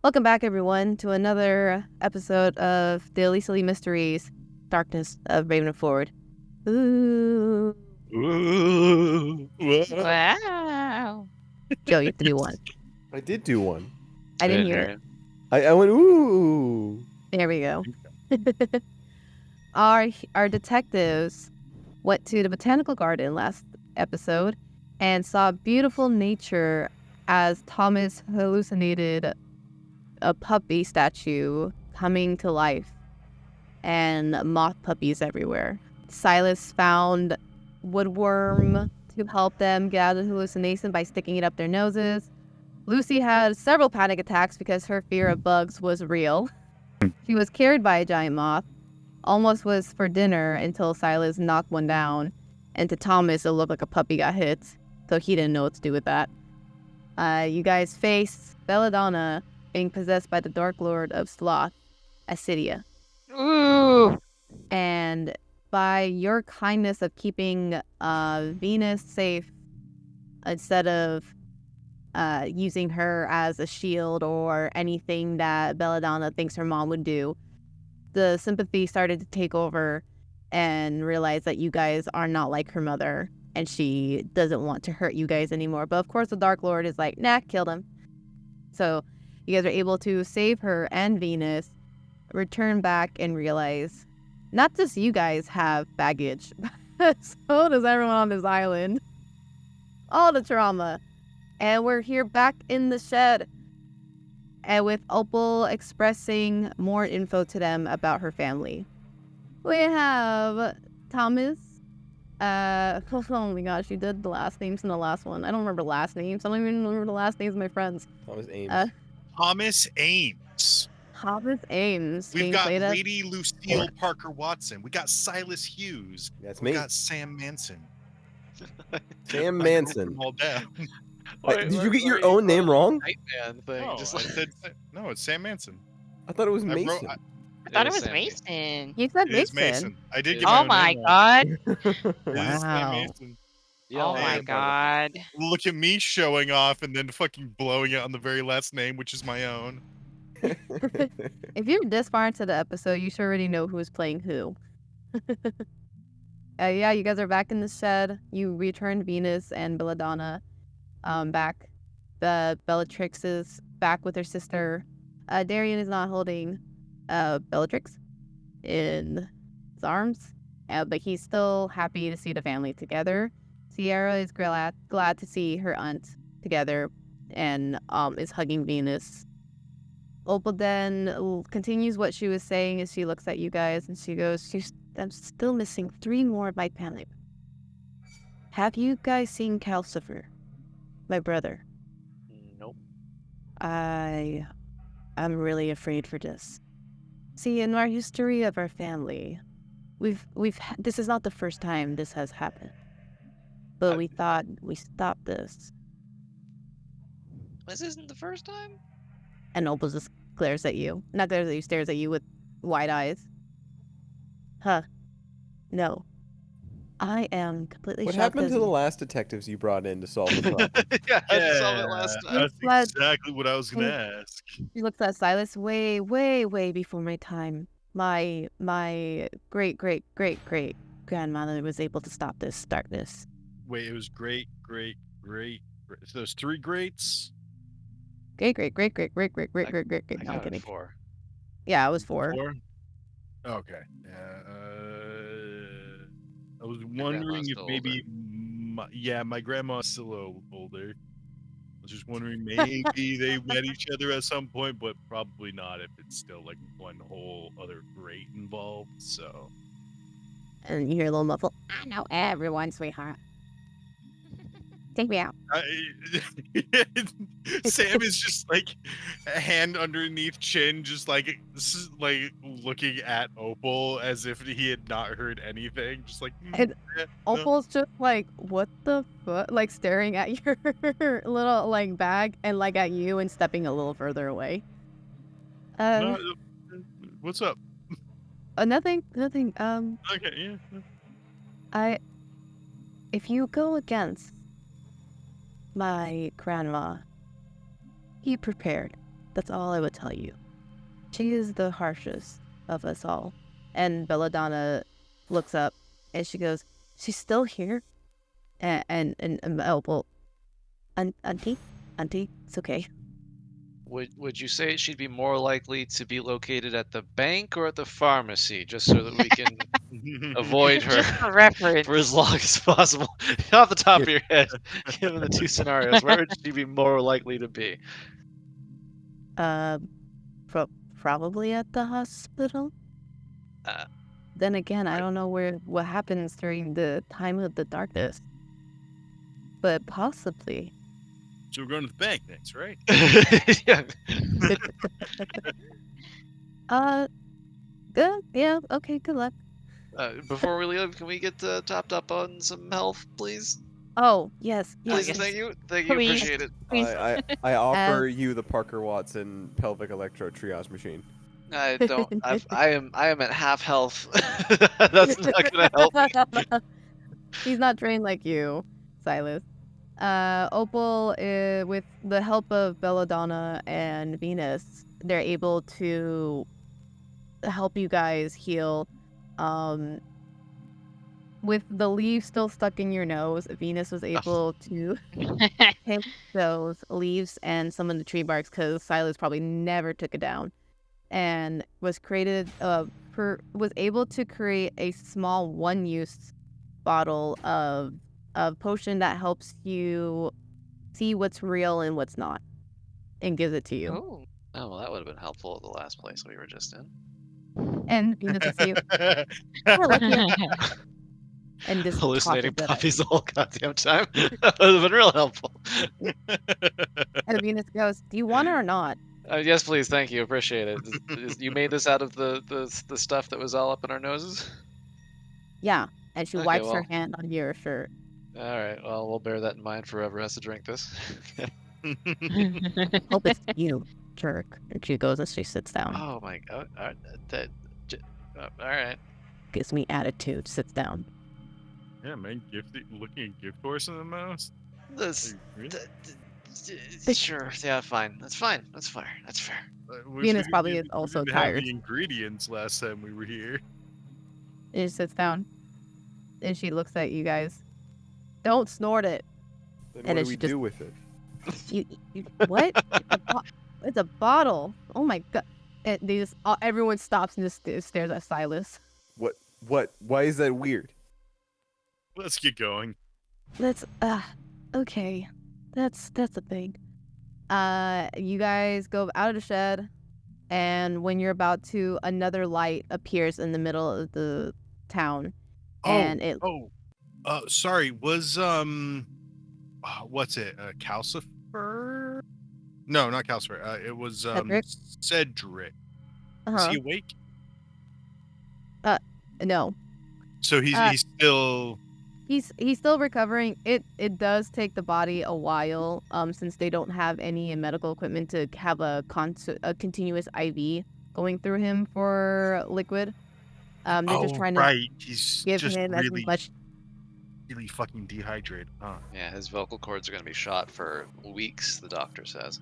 Welcome back, everyone, to another episode of Daily Silly Mysteries, Darkness of Ravenford. Ooh. Ooh. Wow. Joe, you have to do one. I did do one. I didn't hear it. I went, ooh. There we go. Our detectives went to the botanical garden last episode and saw beautiful nature as Thomas hallucinated a puppy statue coming to life and moth puppies everywhere. Silas found woodworm to help them get out of the hallucination by sticking it up their noses. Lucy had several panic attacks because her fear of bugs was real. She was carried by a giant moth, almost was for dinner until Silas knocked one down, and to Thomas it looked like a puppy got hit, so he didn't know what to do with that. You guys face Belladonna being possessed by the Dark Lord of Sloth, Acidia. Ooh. And by your kindness of keeping Venus safe instead of using her as a shield or anything that Belladonna thinks her mom would do, the sympathy started to take over and realize that you guys are not like her mother and she doesn't want to hurt you guys anymore. But of course the Dark Lord is like, nah, killed him. So you guys are able to save her and Venus, return back and realize not just you guys have baggage, so does everyone on this island. All the trauma. And we're here back in the shed. And with Opal expressing more info to them about her family. We have Thomas. Oh my gosh, you did the last names in the last one. I don't remember last names. I don't even remember the last names of my friends. Thomas Ames. Thomas Ames. Thomas Ames. We've being got played as- Lady Lucille Parker Watson. We got Silas Hughes. That's We me. got Sam Manson. Sam I Manson. wrote them all down. Did you get your own name wrong? Nightman thing. No, just I like, said, no, it's Sam Manson. I thought it was I wrote- Mason. I thought it was Sam Mason. You said It is Mason. Mason. I did It get is. my Oh own my name wrong. god. It is Sam Wow. Manson. Oh my Damn. god. Look at me showing off and then fucking blowing it on the very last name, which is my own. If you're this far into the episode, you should already know who is playing who. Yeah, you guys are back in the shed. You returned Venus and Belladonna back. The Bellatrix is back with her sister. Darian is not holding Bellatrix in his arms, but he's still happy to see the family together. Sierra is glad to see her aunt together and is hugging Venus. Opal then continues what she was saying as she looks at you guys and she goes, I'm still missing 3 more of my family. Have you guys seen Calcifer, my brother? Nope. I'm really afraid for this. See, in our history of our family, this is not the first time this has happened. But we thought we stopped this. This isn't the first time? And Opal just glares at you. Not glares at you, stares at you with wide eyes. Huh. No. I am completely What shocked. happened as- to the last detectives you brought in to solve the problem? Yeah, I saw it last time. That's But- exactly what I was going to ask. She looks at Silas way, way, way before my time. My great, great, great, great grandmother was able to stop this darkness. Wait, it was great. So there's 3 greats? Great, great, great, great, great, great, great, great, great, I great. No, I'm got kidding. it 4. Yeah, I was 4. 4? Okay. I was wondering grandma's if still maybe, my grandma's still older. I was just wondering maybe they met each other at some point, but probably not if it's still like one whole other great involved. So And you hear a little muffle. I know everyone, sweetheart. Take me out. Sam is just like a hand underneath chin, just like looking at Opal as if he had not heard anything. Just like And no. Opal's just like, what the fuck? Like staring at your little like bag and like at you and stepping a little further away. No, what's up? Nothing. Okay, yeah. If you go against my grandma, be prepared. That's all I would tell you. She is the harshest of us all. And Belladonna looks up and she goes, she's still here? Well, Auntie, it's okay. Would you say she'd be more likely to be located at the bank or at the pharmacy, just so that we can avoid her Just for reference. for as long as possible? Off the top of your head, given the two scenarios, where would she be more likely to be? Probably at the hospital. Then again, I don't know what happens during the time of the darkness. But possibly. So we're going to the bank next, right? Yeah. Good. Yeah. Okay. Good luck. Before we leave, can we get topped up on some health, please? Oh yes. Please, Yes. thank you, Please. appreciate it. I offer you the Parker Watson pelvic electro triage machine. I don't. I am at half health. That's not gonna help me. He's not trained like you, Silas. Opal, with the help of Belladonna and Venus, they're able to help you guys heal. With the leaves still stuck in your nose, Venus was able to pick those leaves and some of the tree barks because Silas probably never took it down, and was able to create a small one-use bottle of potion that helps you see what's real and what's not, and gives it to you. Oh, well, that would have been helpful at the last place we were just in. And Venus will see you. "Oh, lucky." And just Hallucinating tosses it at puppies the whole goddamn time. That would have been real helpful. And Venus goes, "Do you want it or not?" Yes, please, thank you, appreciate it. You made this out of the stuff that was all up in our noses? Yeah. And she Okay, wipes her well. hand on your shirt. All right, well, we'll bear that in mind for whoever has to drink this. Hope it's you, jerk. And she goes and she sits down. Oh my god! All right. Gives me attitude. Sits down. Yeah, man, looking at gift horse in the mouse. This. Really? Sure. Yeah, fine. That's fine. That's fair. That's fair. Venus probably is also we tired. Have the ingredients last time we were here. And she sits down. And she looks at you guys. Don't snort it. Then And what then do we she just- do with it? You what? It's a bottle. Oh my god. And they just everyone stops and just stares at Silas. What? Why is that weird? Let's get going. Let's okay. That's a thing. You guys go out of the shed, and when you're about to, another light appears in the middle of the town. And it Sorry, was what's it? Calcifer? No, not Calcifer. It was Cedric? Cedric. Is uh-huh. he awake? No. So he's still. He's still recovering. It does take the body a while, since they don't have any medical equipment to have a continuous IV going through him for liquid. They're just trying to He's give just him really, as much. really fucking dehydrated, huh? Yeah, his vocal cords are going to be shot for weeks, the doctor says.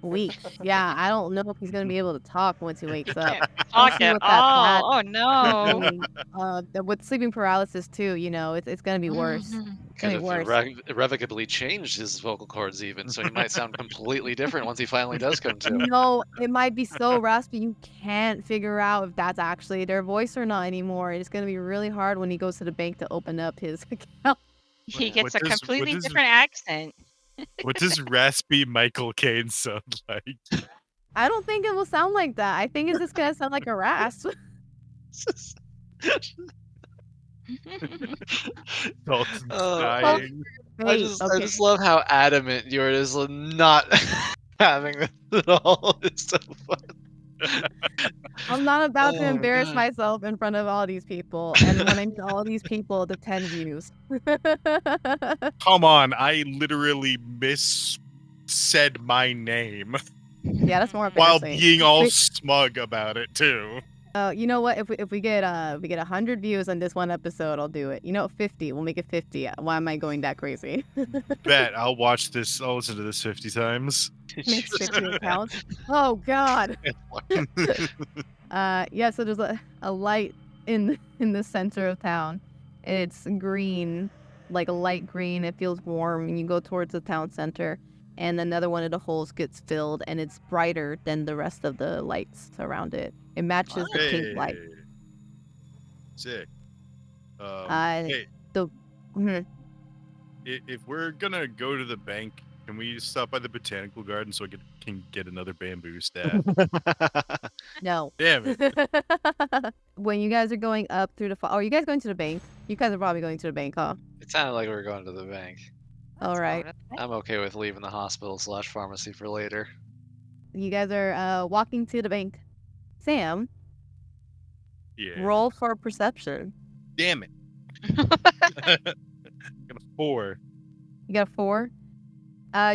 Weeks. Yeah, I don't know if he's gonna be able to talk once he wakes up. Talk see at what that all. Oh no. With sleeping paralysis too, it's gonna be worse. Mhm. Could Any have worse. irrevocably changed his vocal cords even, so he might sound completely different once he finally does come to. No, it might be so raspy you can't figure out if that's actually their voice or not anymore. It's gonna be really hard when he goes to the bank to open up his account. He What gets a does- what completely does- different accent. What does raspy Michael Caine sound like? I don't think it will sound like that. I think it's just gonna sound like a rasp. Dalton's Oh, dying. I just love how adamant you are just not having this at all. It's so fun. I'm not about to Oh, embarrass God. myself in front of all these people. And when I mean all these people, the 10 views. Come on, I literally said my name Yeah, that's more while embarrassing. being all smug about it too. You know what? If we get 100 views on this one episode, I'll do it. 50. We'll make it 50. Why am I going that crazy? Bet I'll watch this. I'll listen to this 50 times. Make 50 accounts. Oh God. Yeah. So there's a light in the center of town. It's green, like a light green. It feels warm, and you go towards the town center. And another one of the holes gets filled, and it's brighter than the rest of the lights around it. It matches the pink light. Sick. Hey. Mhm. If we're gonna go to the bank, can we stop by the botanical garden so I can get another bamboo staff? No. Damn it. When you guys are going up through the... are you guys going to the bank? You guys are probably going to the bank, huh? It sounded like we were going to the bank. All right. I'm okay with leaving the hospital/pharmacy for later. You guys are walking to the bank. Sam, Yeah. roll for perception. Damn it. Got a 4. You got a 4.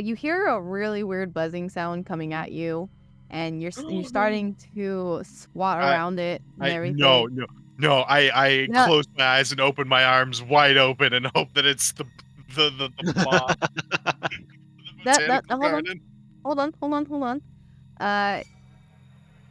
You hear a really weird buzzing sound coming at you, and you're starting to swat around it and everything. No. I No. close my eyes and open my arms wide open and hope that it's the moth. Hold on.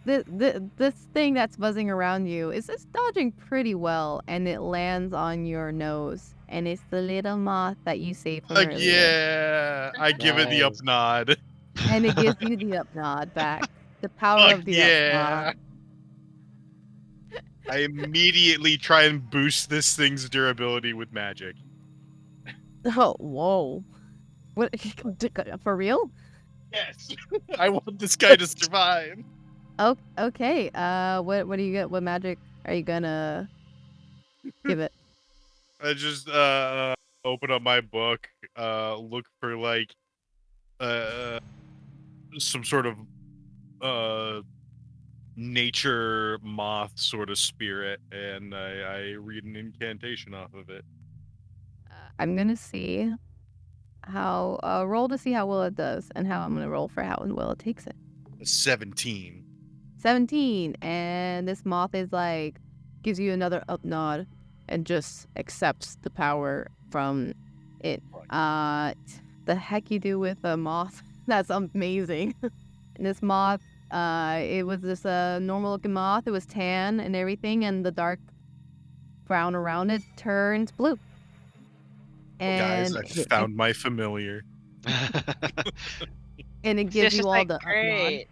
This thing that's buzzing around you is dodging pretty well, and it lands on your nose, and it's the little moth that you saved from earlier. Yeah, I give it the up Nice. nod. And it gives you the up nod back. The power of the up nod. I immediately try and boost this thing's durability with magic. Oh, whoa. What? For real? Yes, I want this guy to survive. Oh, okay. What do you get? What magic are you gonna give it? I just open up my book, look for like some sort of nature moth sort of spirit, and I read an incantation off of it. I'm gonna see how roll to see how well it does, and how I'm gonna roll for how well it takes it. 17. 17, and this moth is like gives you another up nod, and just accepts the power from it. The heck you do with a moth? That's amazing. And this moth, it was this normal looking moth. It was tan and everything, and the dark brown around it turns blue. And Guys, I found my familiar. and it She's gives just you all like, the up nod. great.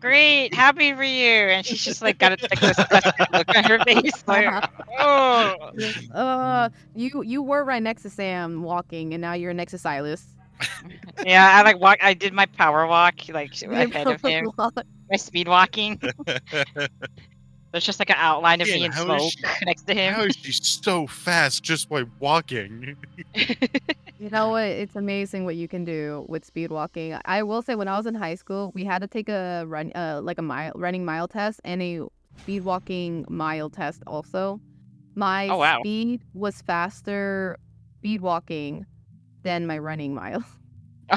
Great, happy for you. And she's just like got like this desperate look on her face. Like, oh. You were right next to Sam walking, and now you're next to Silas. Yeah, I did my power walk like ahead of him. My speed walking. There's just like an outline of me in smoke next to him. How is she so fast just by walking? You know what? It's amazing what you can do with speed walking. I will say, when I was in high school, we had to take a running mile test and a speed walking mile test also. My speed was faster speed walking than my running mile.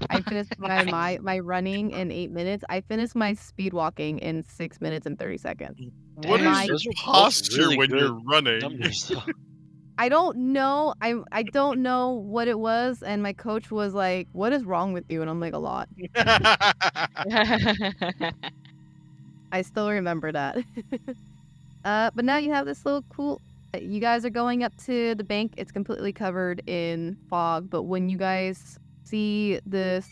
I finished my running in 8 minutes. I finished my speed walking in 6 minutes and 30 seconds. What is your posture really when good you're running? numbers, though. I don't know. I don't know what it was, and my coach was like, "What is wrong with you?" And I'm like, "A lot." I still remember that. But now you have this little cool... You guys are going up to the bank. It's completely covered in fog, but when you guys see this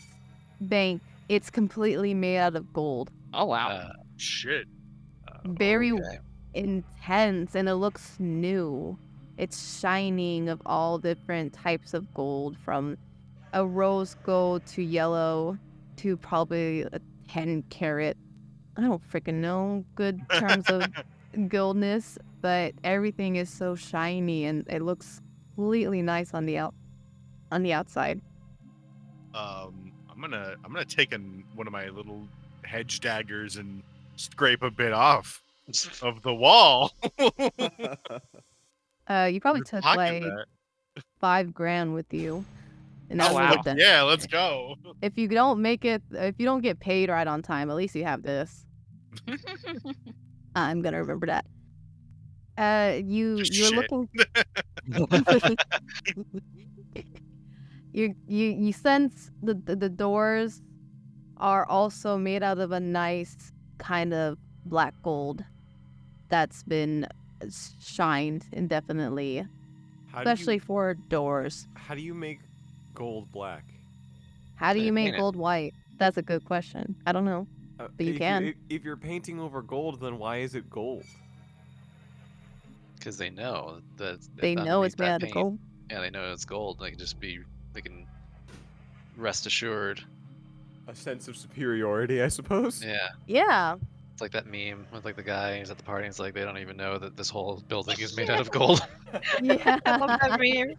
bank, it's completely made out of gold. Oh, wow. Shit. Very intense, and it looks new. It's shining of all different types of gold, from a rose gold to yellow to probably a 10 carat. I don't freaking know good terms of goldness, but everything is so shiny, and it looks completely nice on the outside. I'm gonna take one of my little hedge daggers and scrape a bit off of the wall. You probably took like $5,000 with you. And that wow. Yeah, let's go. If you don't get paid right on time, at least you have this. I'm gonna remember that. You're Shit. looking. You sense the doors are also made out of a nice kind of black gold that's been shined indefinitely, especially for doors. How do you make gold black? How do you make paint it. gold white? That's a good question. I don't know, but you can. If you're painting over gold, then why is it gold? Because they know that They know it's made out of gold. Yeah, they know it's gold. They can rest assured. A sense of superiority, I suppose. Yeah. Yeah. It's like that meme with like the guy who's at the party. It's like they don't even know that this whole building is made out of gold. Yeah. I love that meme.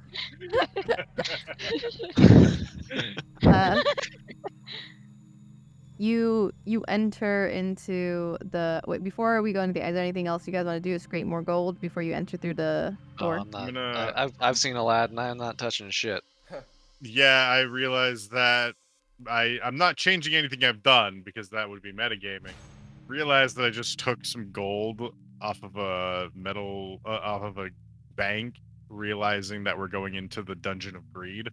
You enter into the wait. Before we go into is there anything else you guys want to do? Scrape more gold before you enter through the door. I'm not. I've seen Aladdin. I'm not touching shit. Yeah, I realized that I'm not changing anything I've done because that would be metagaming. Realized that I just took some gold off of a off of a bank, realizing that we're going into the Dungeon of Greed.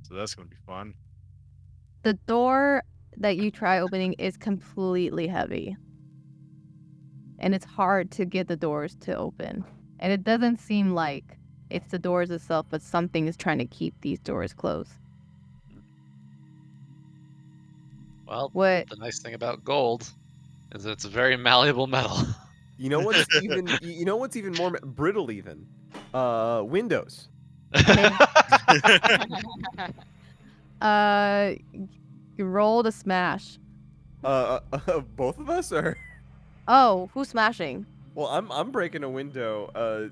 So that's gonna be fun. The door that you try opening is completely heavy. And it's hard to get the doors to open. And it doesn't seem like it's the doors itself, but something is trying to keep these doors closed. Well, What? The nice thing about gold is that it's a very malleable metal. You know what's even more brittle even? Windows. You roll to smash. Both of us are. Oh, who's smashing? Well, I'm breaking a window.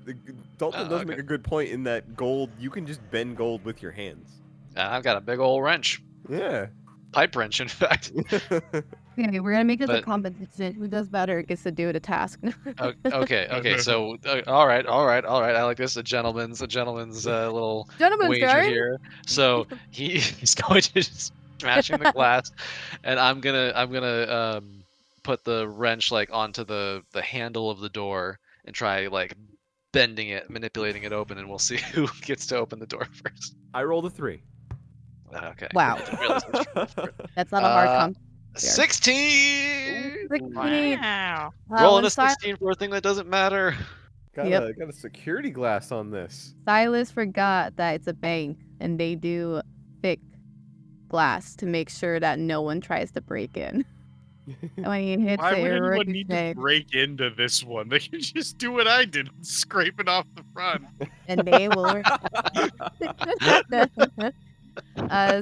Dalton does make a good point in that gold. You can just bend gold with your hands. I've got a big old wrench. Yeah. Pipe wrench, in fact. Okay, we're gonna make this a competition. Who does better gets to do the task. Okay. So, all right. I like this. A gentleman's little wager turn. here. So he's going to just smashing the glass, and I'm gonna put the wrench like onto the handle of the door and try like bending it, manipulating it open, and we'll see who gets to open the door first. I rolled a 3. Okay. Wow. That's not a hard comp. 16. Wow. Rolling a 16 for a thing that doesn't matter. Got a security glass on this. Silas forgot that it's a bank and they do thick glass to make sure that no one tries to break in. And when he hits Why it, would anyone already need to break into this one? They can just do what I did, scrape it off the front. And they will.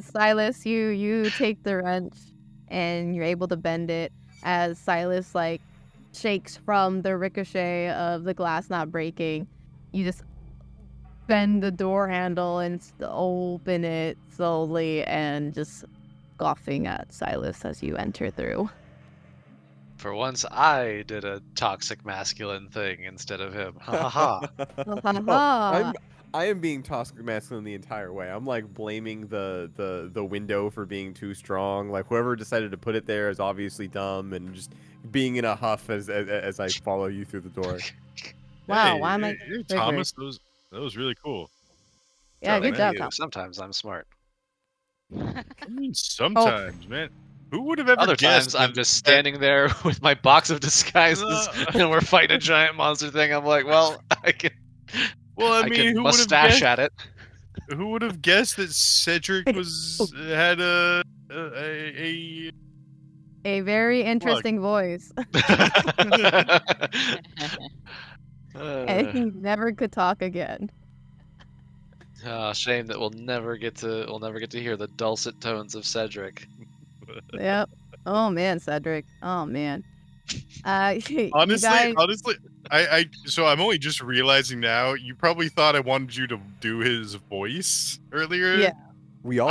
Silas, you take the wrench and you're able to bend it as Silas like shakes from the ricochet of the glass not breaking. You just bend the door handle and open it slowly and just scoffing at Silas as you enter through. For once, I did a toxic masculine thing instead of him. Ha ha ha. I am being toxic masculine the entire way. I'm like blaming the window for being too strong. Like whoever decided to put it there is obviously dumb, and just being in a huff as I follow you through the door. Wow, hey, why am I? Thomas, that was really cool. Yeah, good job, Thomas. Sometimes I'm smart. I mean, sometimes, man. Who would have ever Other guessed? times I'm just standing there with my box of disguises and we're fighting a giant monster thing. I'm like, well, I can. Well, I mean, who would have mustache guessed? at it? Who would have guessed that Cedric had a very interesting voice. And he never could talk again. Shame that we'll never get to hear the dulcet tones of Cedric. Yep. Oh man, Cedric. Oh man. Honestly, so I'm only just realizing now. You probably thought I wanted you to do his voice earlier. Yeah. We all.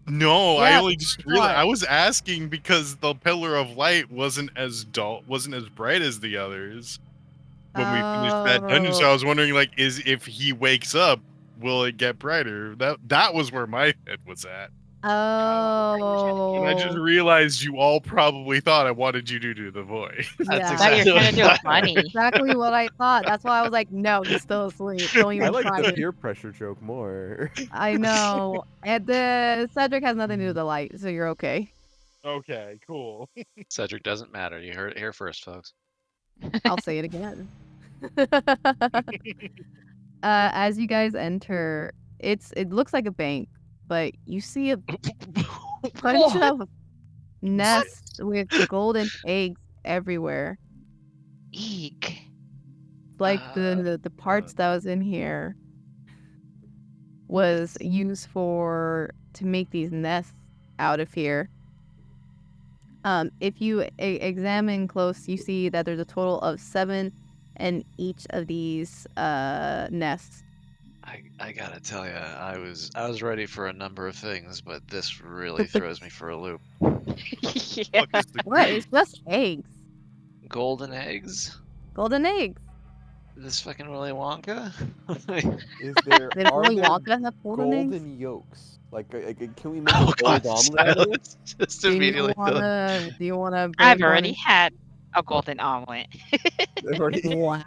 No, yeah, I only just realized. I was asking because the pillar of light wasn't as bright as the others when we finished that dungeon. So I was wondering, like, if he wakes up, will it get brighter? That was where my head was at. Oh. And I just Oh, realized you all probably thought I wanted you to do the voice. That's yeah. Thought you exactly were trying to do what a funny. Exactly what I thought. That's why I was like, no, he's still asleep. Don't I even like try the it. peer pressure joke more. I know. And the Cedric has nothing to do with the light, so you're okay. Okay, cool. Cedric doesn't matter. You heard it here first, folks. I'll say it again. As you guys enter, it looks like a bank, but you see a bunch of nests with golden eggs everywhere. Eek. Like Uh, the parts that was in here was used to make these nests out of here. If you examine close, you see that there's a total of 7 in each of these nests. I gotta tell you, I was ready for a number of things, but this really throws me for a loop. Yeah. Fuck is the What? creep? It's just eggs. Golden eggs? Golden eggs. This fucking Willy Wonka? Is there Did are Willy there Wonka have golden eggs? golden yolks? Like, can we make Oh a god, gold omelet out of it? silence. Just Do you immediately. wanna I've break already one? had a golden omelet. They've already- Wow.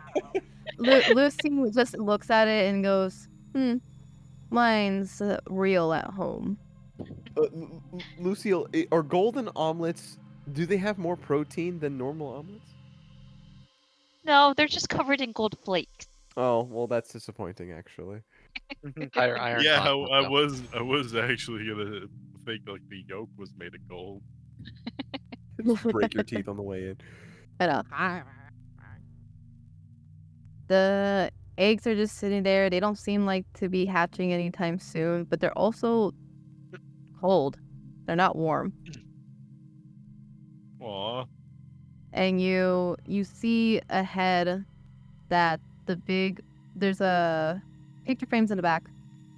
Lucy just looks at it and goes, mine's real at home. Lucille, are golden omelets? Do they have more protein than normal omelets? No, they're just covered in gold flakes. Oh, well, that's disappointing, actually. Higher iron Yeah, content, I though. was actually gonna think like the yolk was made of gold. Break your teeth on the way in. I know. The eggs are just sitting there. They don't seem like to be hatching anytime soon, but they're also cold. They're not warm. Aw. And you see ahead that there's a picture frames in the back,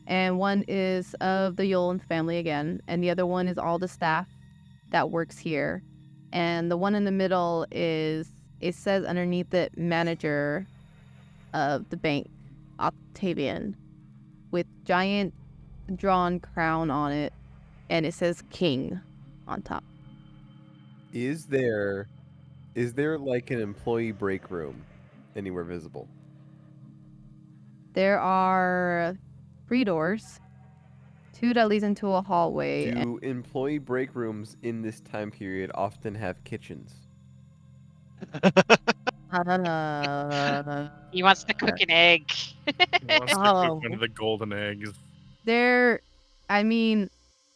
and one is of the Yolan family again, and the other one is all the staff that works here, and the one in the middle it says underneath it manager of the bank, Octavian, with giant drawn crown on it, and it says king on top. Is there like an employee break room anywhere visible? There are 3 doors, 2 that leads into a hallway. Do employee break rooms in this time period often have kitchens? He wants to cook an egg. He wants to cook one of the golden eggs. There's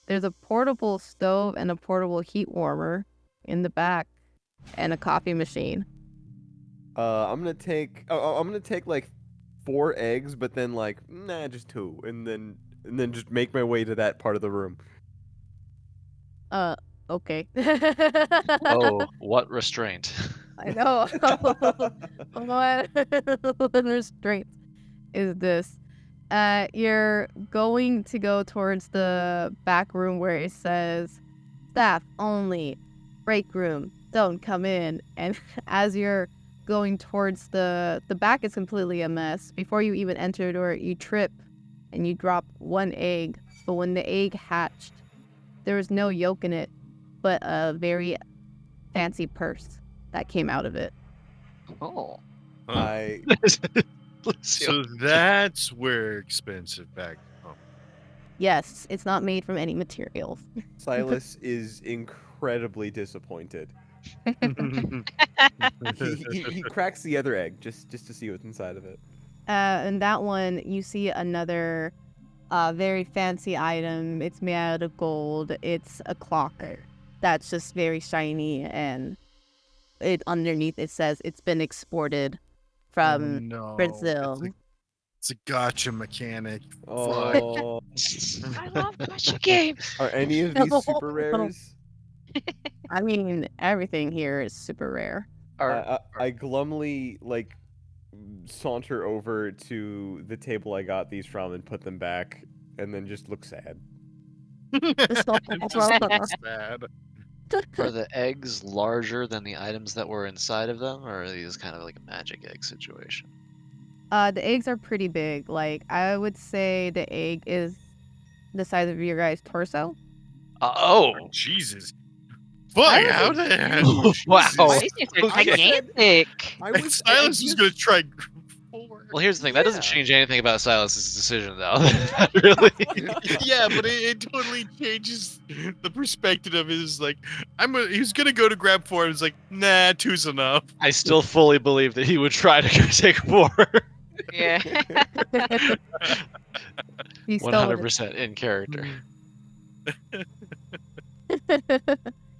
a portable stove and a portable heat warmer in the back, and a coffee machine. I'm gonna take like 4 eggs, but then like nah, just 2, and then just make my way to that part of the room. Okay. Oh, what restraint. I know. What restraint is this? You're going to go towards the back room where it says staff only, break room, don't come in. And as you're going towards the back, is completely a mess. Before you even enter the door, you trip and you drop 1 egg. But when the egg hatched, there was no yolk in it, but a very fancy purse that came out of it. Oh. I So that's where expensive bags come. Yes, it's not made from any materials. Silas is incredibly disappointed. He cracks the other egg just to see what's inside of it. And that one, you see another very fancy item. It's made out of gold. It's a clock that's just very shiny, and underneath it says it's been exported from Brazil. It's a gotcha mechanic. Oh, I love gotcha games. are any of these super rares? I mean, everything here is super rare. I glumly like saunter over to the table I got these from and put them back, and then just look sad. It's just bad. Are the eggs larger than the items that were inside of them, or are these kind of like a magic egg situation? The eggs are pretty big. Like, I would say the egg is the size of your guys' torso. Oh. Jesus. Fuck, how the hell? Wow. Why is it so Okay. gigantic? Silas is gonna try 4. Well, here's the thing. That doesn't Yeah. change anything about Silas's decision, though. Not really. Yeah, but it totally changes the perspective of his like. He's gonna go to grab 4. And it's like, nah, 2's enough. I still fully believe that he would try to go take 4. Yeah. He's 100% in character.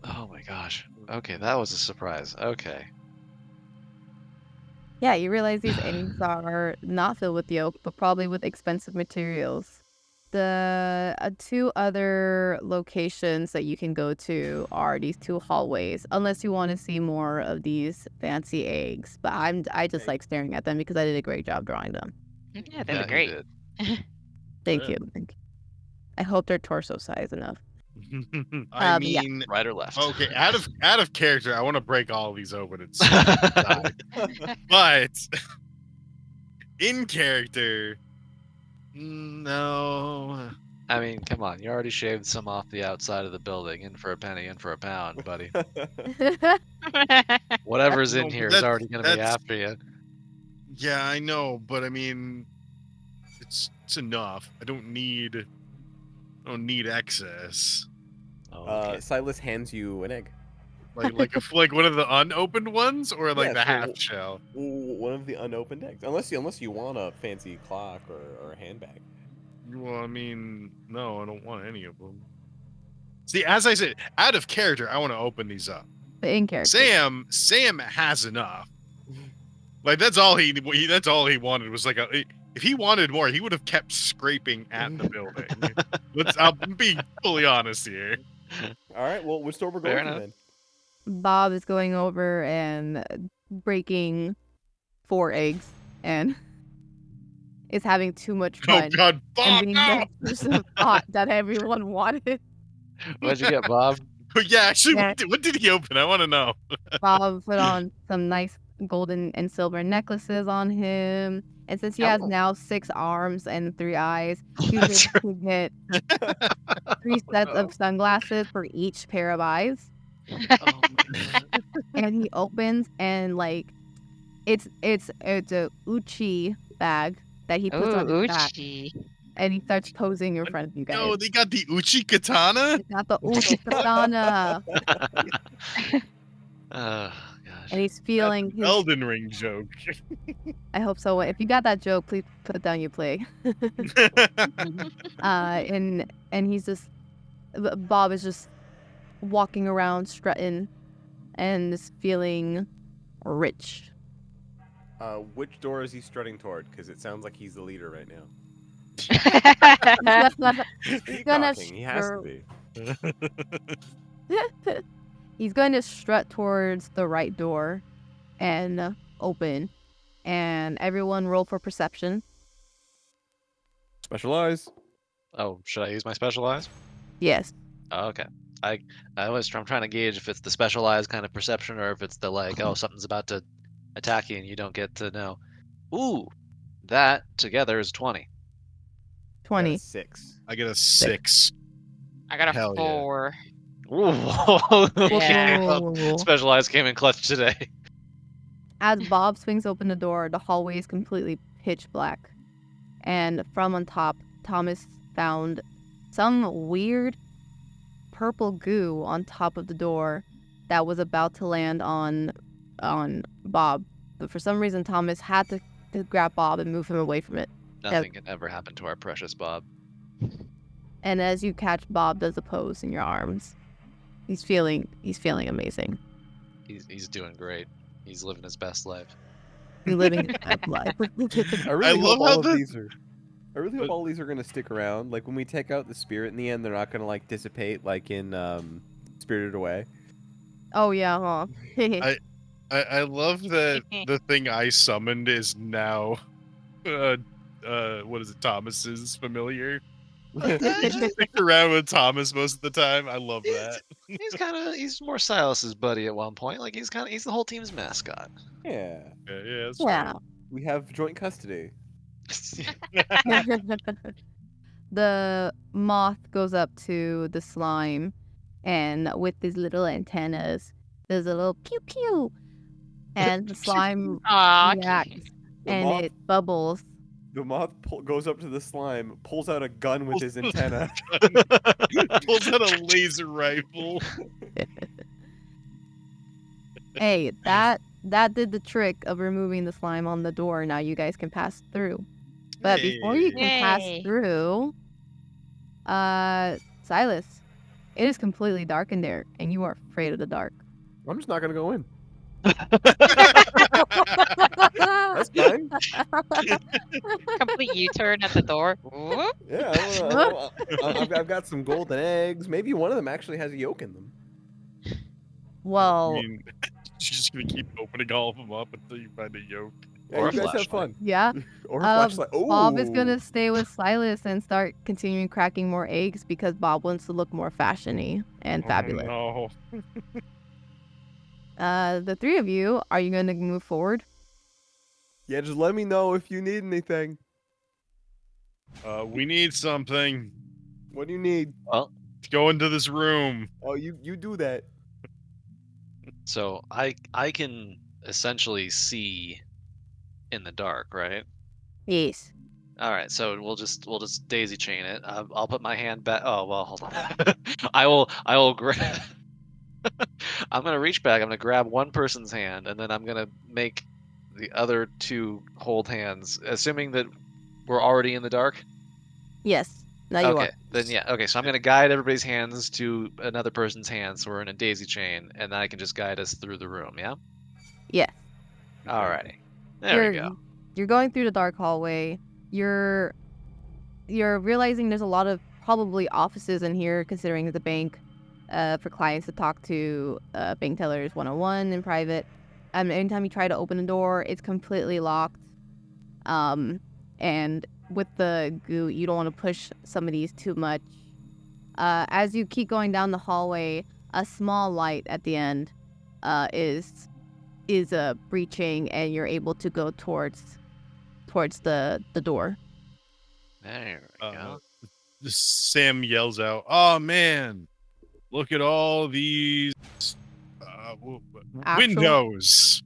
Oh my gosh. Okay, that was a surprise. Okay. Yeah, you realize these eggs are not filled with yolk, but probably with expensive materials. The 2 other locations that you can go to are these 2 hallways, unless you want to see more of these fancy eggs. But I just like staring at them because I did a great job drawing them. Yeah, they Yeah, look he great. did. Thank Yeah. you. Thank you. I hope they're torso size enough. I Yeah. mean, Right or left? okay, out of character, I want to break all of these open and see what's inside. But in character, no. I mean, come on. You already shaved some off the outside of the building. In for a penny, in for a pound, buddy. Whatever's in No, here is that's- already going to be that's- after you. Yeah, I know, but I mean, it's enough. I don't need excess. Oh, okay. Silas hands you an egg. Like one of the unopened ones, or like Yeah, the so- half shell. One of the unopened eggs, unless you want a fancy clock or a handbag. Well, I mean, no, I don't want any of them. See, as I said, out of character, I want to open these up. But in character. Sam has enough. Like that's all he wanted was like if he wanted more, he would have kept scraping at the building. I'll be fully honest here. All right, well, which store we're Fair going to enough. then? Bob is going over and breaking 4 eggs and is having too much Oh fun. God, And Bob! being No! the person thought that everyone wanted. What'd you get, Bob? Yeah, actually, Yeah. what did he open? I want to know. Bob put on some nice golden and silver necklaces on him. And since he has Oh. now 6 arms and 3 eyes, he was able to get 3 sets of sunglasses for each pair of eyes. Oh, And he opens and like it's a Uchi bag that he puts on Ooh, his back, Uchi. and he starts posing in front of you guys. No, they got the Uchi katana. It's not the Uchi katana. gosh. And he's feeling his. Elden Ring joke. I hope so. If you got that joke, please put it down. You play. And he's just. Bob is just walking around, strutting, and is feeling rich. Which door is he strutting toward? Because it sounds like he's the leader right now. He's gonna Peacocking, he has to be. He's going to strut towards the right door and open. And everyone roll for perception. Specialize. Oh, should I use my specialized? Yes. Oh, okay. I'm trying to gauge if it's the specialized kind of perception or if it's the like, oh, something's about to attack you and you don't get to know. Ooh, that together is 20. 20. 6. I get a 6. I got a Hell yeah. 4. Ooh, Yeah. Whoa. Specialized came in clutch today. As Bob swings open the door, the hallway is completely pitch black. And from on top, Thomas found some weird purple goo on top of the door that was about to land on Bob. But for some reason, Thomas had to grab Bob and move him away from it. Nothing can ever happen to our precious Bob. And as you catch Bob does a pose in your arms, he's feeling amazing. He's doing great. He's living his best life. He's living his best life. I really love hope how all of the- these are. I really hope all these are gonna stick around. Like when we take out the spirit in the end, they're not gonna like dissipate like in Spirited Away. Oh yeah, huh? I love that the thing I summoned is now, what is it? Thomas's familiar. I just stick around with Thomas most of the time. I love that. He's more Silas's buddy at one point. Like he's the whole team's mascot. Yeah, Yeah, that's Yeah. we have joint custody. the moth goes up to the slime, and with these little antennas, there's a little pew pew, and the slime Aw, reacts, The and moth- it bubbles. The moth goes up to the slime, pulls out a gun with his antenna. Pulls out a laser rifle. Hey, that did the trick of removing the slime on the door. Now you guys can pass through. But before you can pass Yay. through, Silas, it is completely dark in there, and you are afraid of the dark. I'm just not gonna go in. That's fine. Complete U-turn at the door. Whoop. Yeah, I've got some golden eggs. Maybe one of them actually has a yolk in them. Well, I mean, she's just gonna keep opening all of them up until you find a yolk. Yeah, Or you a guys have flashlight. fun. yeah. Or a flashlight. Oh, Bob is gonna stay with Silas and start continuing cracking more eggs because Bob wants to look more fashiony and fabulous. Oh, The three of you, are you gonna move forward? Yeah, just let me know if you need anything. no. We need something What do you need? Well, to go into this room. Oh, you do that. so I can essentially see in the dark, right? Yes. All right, so we'll just daisy chain it. I'll put my hand back. Oh well, hold on. I will grab. I'm gonna reach back. I'm gonna grab one person's hand, and then I'm gonna make the other two hold hands, assuming that we're already in the dark. Yes. Now you Okay, are. then yeah. Okay, so I'm gonna guide everybody's hands to another person's hands, so we're in a daisy chain, and then I can just guide us through the room. Yeah. Yes. Alrighty. There we go. You're going through the dark hallway. You're realizing there's a lot of probably offices in here, considering it's a bank, for clients to talk to bank tellers 101 in private. Anytime you try to open a door, it's completely locked. And with the goo, you don't want to push some of these too much. As you keep going down the hallway, a small light at the end is breaching, and you're able to go towards the door. There we go. Sam yells out, "Oh man, look at all these windows!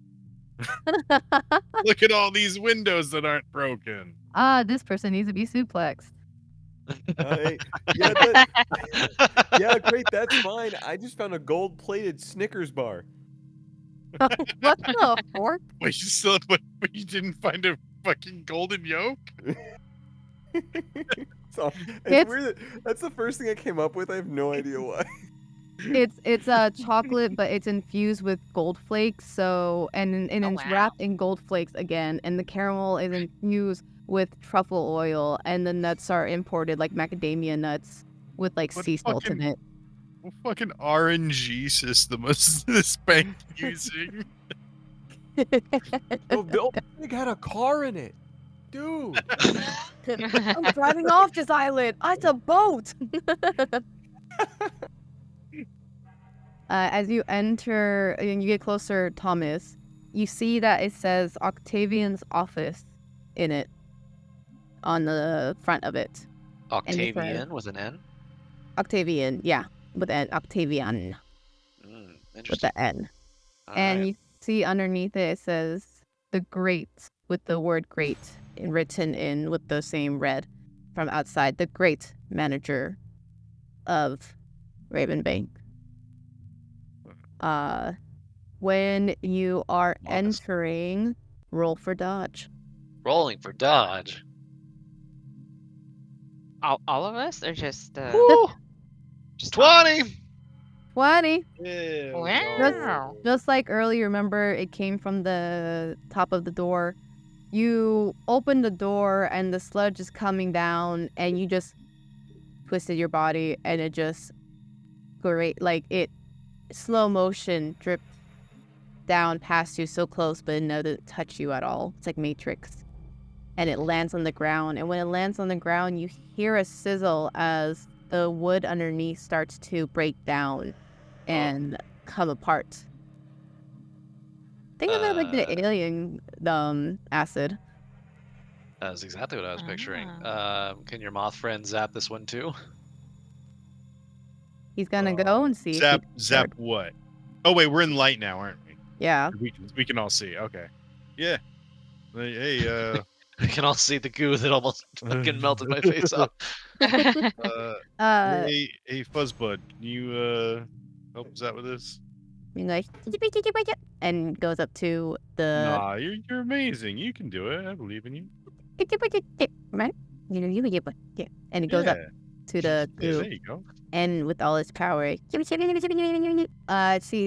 Look at all these windows that aren't broken." This person needs to be suplexed. Hey, yeah, great. That's fine. I just found a gold-plated Snickers bar. What the fork? Wait, you didn't find a fucking golden yolk? So, it's It's- weird. That's the first thing I came up with. I have no idea why. It's chocolate, but it's infused with gold flakes. So and Oh, it's wow. wrapped in gold flakes again, and the caramel is infused with truffle oil, and the nuts are imported like macadamia nuts with like What sea salt in fucking- it. What fucking RNG system was this bank using? Oh, Bill Big had a car in it, dude. I'm driving off this island. It's a boat. As you enter and you get closer, Thomas, you see that it says Octavian's office in it on the front of it. Octavian with an N. Octavian, yeah, with an Octavian with Interesting. the N. All And right. you see underneath it says the Great with the word Great written in with the same red from outside. The Great Manager of Raven Bank. When you are Modest. entering, roll for dodge. Rolling for dodge. All of us, or just Woo! just 20. 20. Yeah. Wow. Just like earlier, remember it came from the top of the door. You open the door and the sludge is coming down, and you just twisted your body, and it just it slow motion dripped down past you so close, but it didn't touch you at all. It's like Matrix. And it lands on the ground, and when it lands on the ground, you hear a sizzle as the wood underneath starts to break down and come apart. Think of it like the alien acid. That's exactly what I was picturing. Ah. Can your moth friend zap this one too? He's gonna go and see. Zap if zap what? Oh wait, we're in light now, aren't we? Yeah. We can all see. Okay. Yeah. Hey, We can all see the goo that almost fucking melted my face off. hey, Fuzzbud, can you help us out with this? Being like, and goes up to the. Nah, you're amazing. You can do it. I believe in you. And it goes up to the Yeah, goo, there you go. and with all its power, see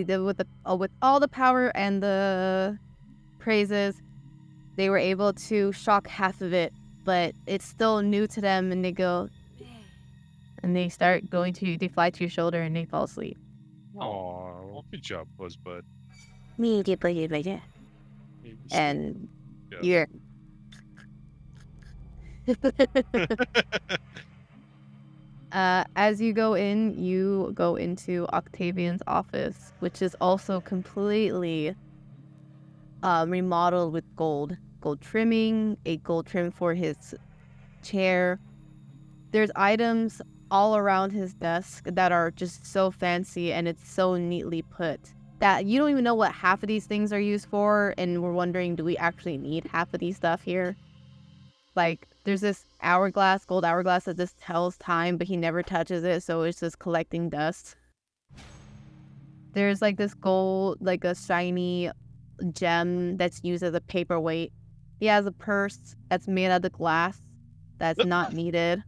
with all the power and the praises, they were able to shock half of it, but it's still new to them, and they go, and they start going to, they fly to your shoulder, and they fall asleep. Oh, good job, Fuzzbud. And Yeah. you're. As you go into Octavian's office, which is also completely remodeled with gold trimming, a gold trim for his chair. There's items all around his desk that are just so fancy, and it's so neatly put that you don't even know what half of these things are used for, and we're wondering, do we actually need half of these stuff here? Like, there's this gold hourglass that just tells time, but he never touches it, so it's just collecting dust. There's like this gold, like a shiny gem that's used as a paperweight. He has a purse that's made out of glass that's not needed.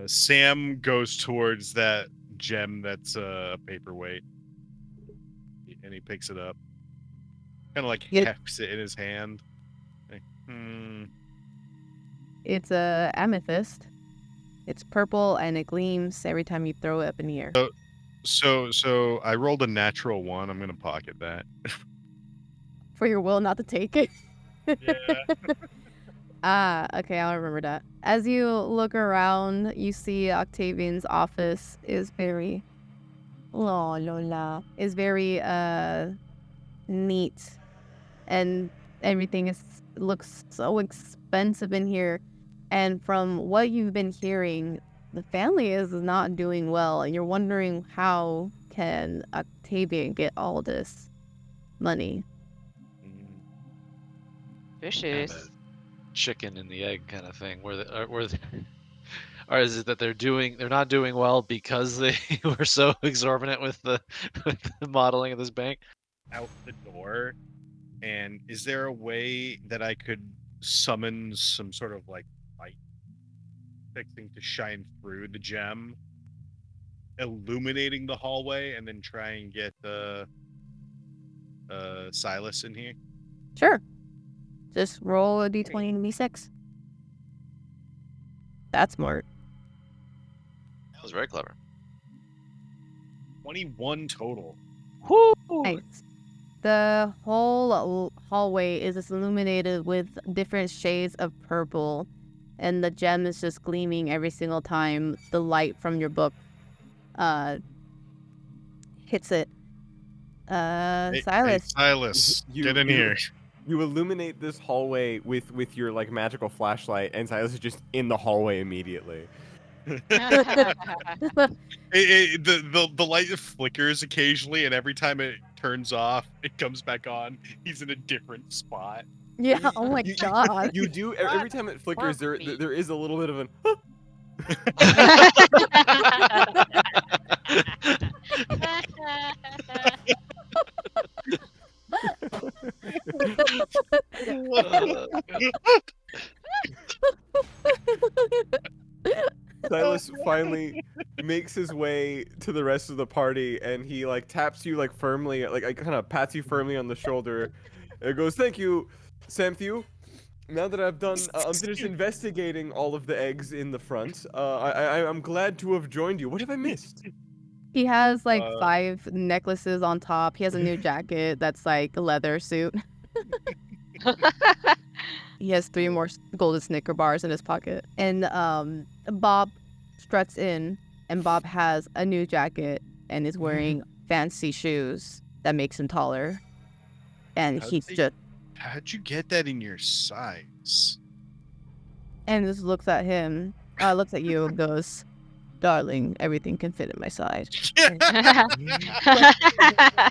Sam goes towards that gem that's a paperweight, and he picks it up. Kind of like hefts it in his hand. Like, It's a amethyst. It's purple and it gleams every time you throw it up in the air. So I rolled a natural 1. I'm gonna pocket that. For your will not to take it. Yeah. Okay, I'll remember that. As you look around, you see Octavian's office is very neat, and everything looks so expensive in here. And from what you've been hearing, the family is not doing well, and you're wondering, how can Octavian get all this money? Vicious. Chicken and the egg kind of thing, or is it that they're not doing well because they were so exorbitant with the modeling of this bank? Out the door, and is there a way that I could summon some sort of like light fixing to shine through the gem, illuminating the hallway, and then try and get Silas in here? Sure. Just roll a d20 and d6. That's smart. That was very clever. 21 total. Woo! Nice. The whole hallway is just illuminated with different shades of purple, and the gem is just gleaming every single time the light from your book hits it. Silas. Hey, Silas, get in here. You illuminate this hallway with your like magical flashlight, and Silas is just in the hallway immediately. The light flickers occasionally, and every time it turns off, it comes back on. He's in a different spot. Yeah. Oh my god. You do every time it flickers. There is a little bit of an. Silas finally makes his way to the rest of the party, and he like taps you like firmly, like kind of pats you firmly on the shoulder. It goes, "Thank you, Samthew. Now that I'm finished investigating all of the eggs in the front. I'm glad to have joined you. What have I missed?" He has like 5 necklaces on top. He has a new jacket that's like a leather suit. He has 3 more golden Snicker bars in his pocket. And Bob struts in, and Bob has a new jacket and is wearing fancy shoes that makes him taller. And he's just How'd you get that in your size? And just looks at him, looks at you and goes, "Darling, everything can fit in my side."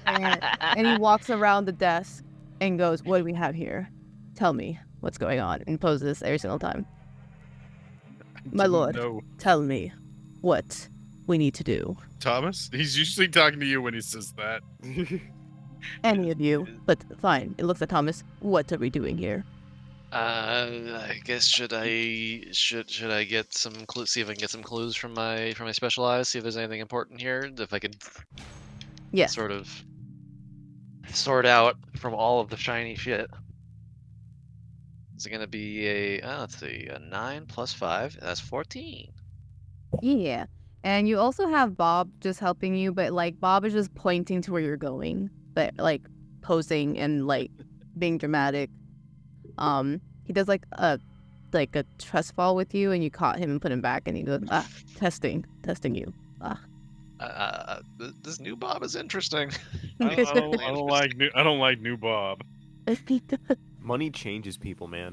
And he walks around the desk and goes, "What do we have here? Tell me what's going on." And poses every single time. "My lord, No. tell me what we need to do." Thomas? He's usually talking to you when he says that. Any of you, but fine. It looks at Thomas. "What are we doing here?" I guess should I get some clues? See if I can get some clues from my special eyes. See if there's anything important here. If I could, Yes. sort of sort out from all of the shiny shit. Is it gonna be let's see, a 9 plus 5? That's 14. Yeah. And you also have Bob just helping you, but like Bob is just pointing to where you're going, but like posing and like being dramatic. He does like a trust fall with you, and you caught him and put him back, and he goes, testing you." This new Bob is interesting. I don't like new Bob. Money changes people, man.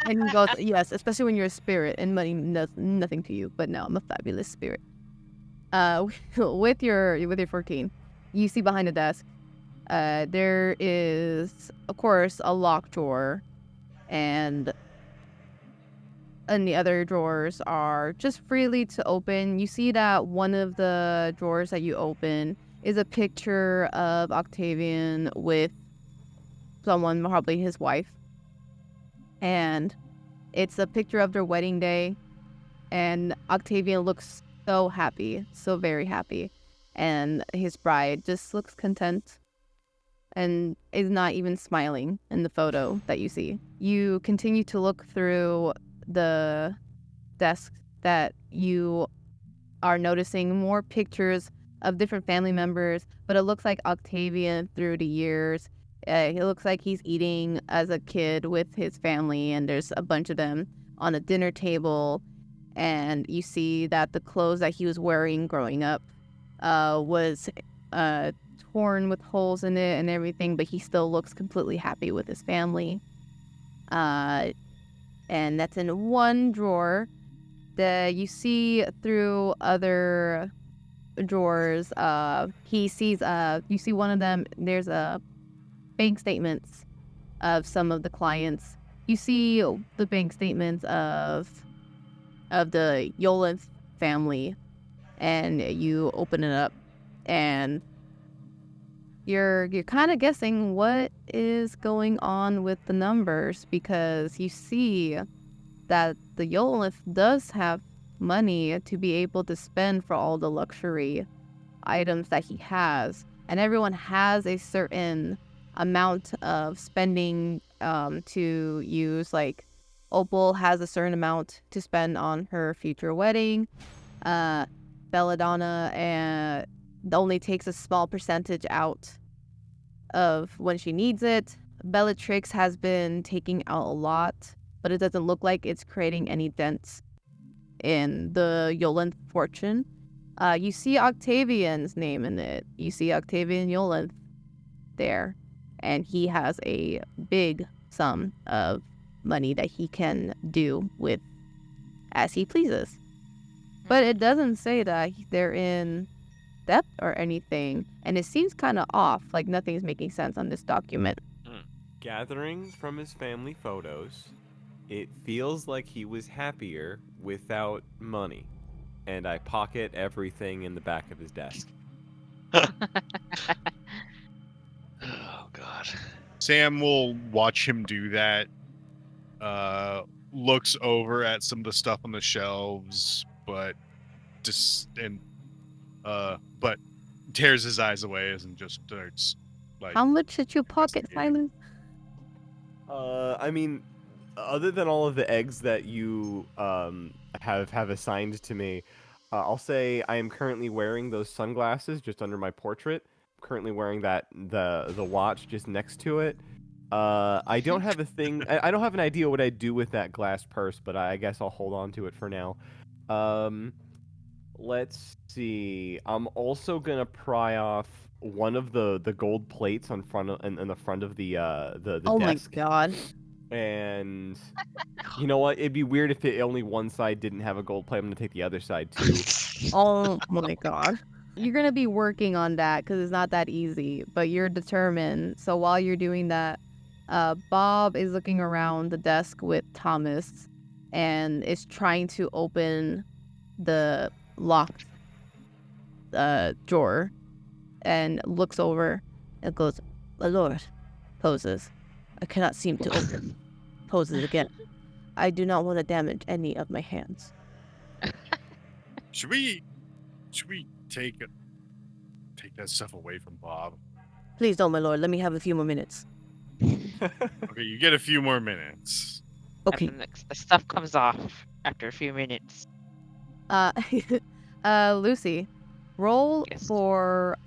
And he goes, "Yes, especially when you're a spirit, and money does nothing to you. But no, I'm a fabulous spirit." With your 14, you see behind the desk, there is, of course, a locked drawer, and the other drawers are just freely to open. You see that one of the drawers that you open is a picture of Octavian with someone, probably his wife. And it's a picture of their wedding day. And Octavian looks so happy, so very happy. And his bride just looks content and is not even smiling in the photo that you see. You continue to look through the desk that you are noticing more pictures of different family members, but it looks like Octavian through the years. He looks like he's eating as a kid with his family, and there's a bunch of them on a dinner table, and you see that the clothes that he was wearing growing up was torn with holes in it and everything, but he still looks completely happy with his family. And that's in one drawer. That you see through other drawers, you see one of them, there's bank statements of some of the clients. You see the bank statements of the Yolan family, and you open it up, and you're kind of guessing what is going on with the numbers, because you see that the Yolan does have money to be able to spend for all the luxury items that he has, and everyone has a certain amount of spending to use. Like Opal has a certain amount to spend on her future wedding. Belladonna only takes a small percentage out of when she needs it. Bellatrix has been taking out a lot, but it doesn't look like it's creating any dents in the Yolan fortune. You see Octavian's name in it. You see Octavian Yolan there, and he has a big sum of money that he can do with as he pleases. But it doesn't say that they're in debt or anything, and it seems kind of off, like nothing's making sense on this document. Gathering from his family photos, it feels like he was happier without money, and I pocket everything in the back of his desk. Oh God. Sam will watch him do that. Looks over at some of the stuff on the shelves, but tears his eyes away and just starts like. How much did you pocket, Silas? I mean, other than all of the eggs that you have assigned to me, I'll say I am currently wearing those sunglasses just under my portrait. I'm currently wearing the watch just next to it. I don't have a thing. I don't have an idea what I do with that glass purse, but I guess I'll hold on to it for now. Let's see. I'm also gonna pry off one of the gold plates on front of in the front of the Oh my desk. god. And you know what? It'd be weird if only one side didn't have a gold plate. I'm gonna take the other side too. Oh my god. You're gonna be working on that because it's not that easy, but you're determined. So while you're doing that, Bob is looking around the desk with Thomas and is trying to open the locked drawer and looks over and goes, "My lord," poses. "I cannot seem to open." Poses again. "I do not want to damage any of my hands." Should we take that stuff away from Bob? "Please don't, my lord. Let me have a few more minutes." Okay, you get a few more minutes. Okay. And the stuff comes off after a few minutes. Lucy, roll Yes. for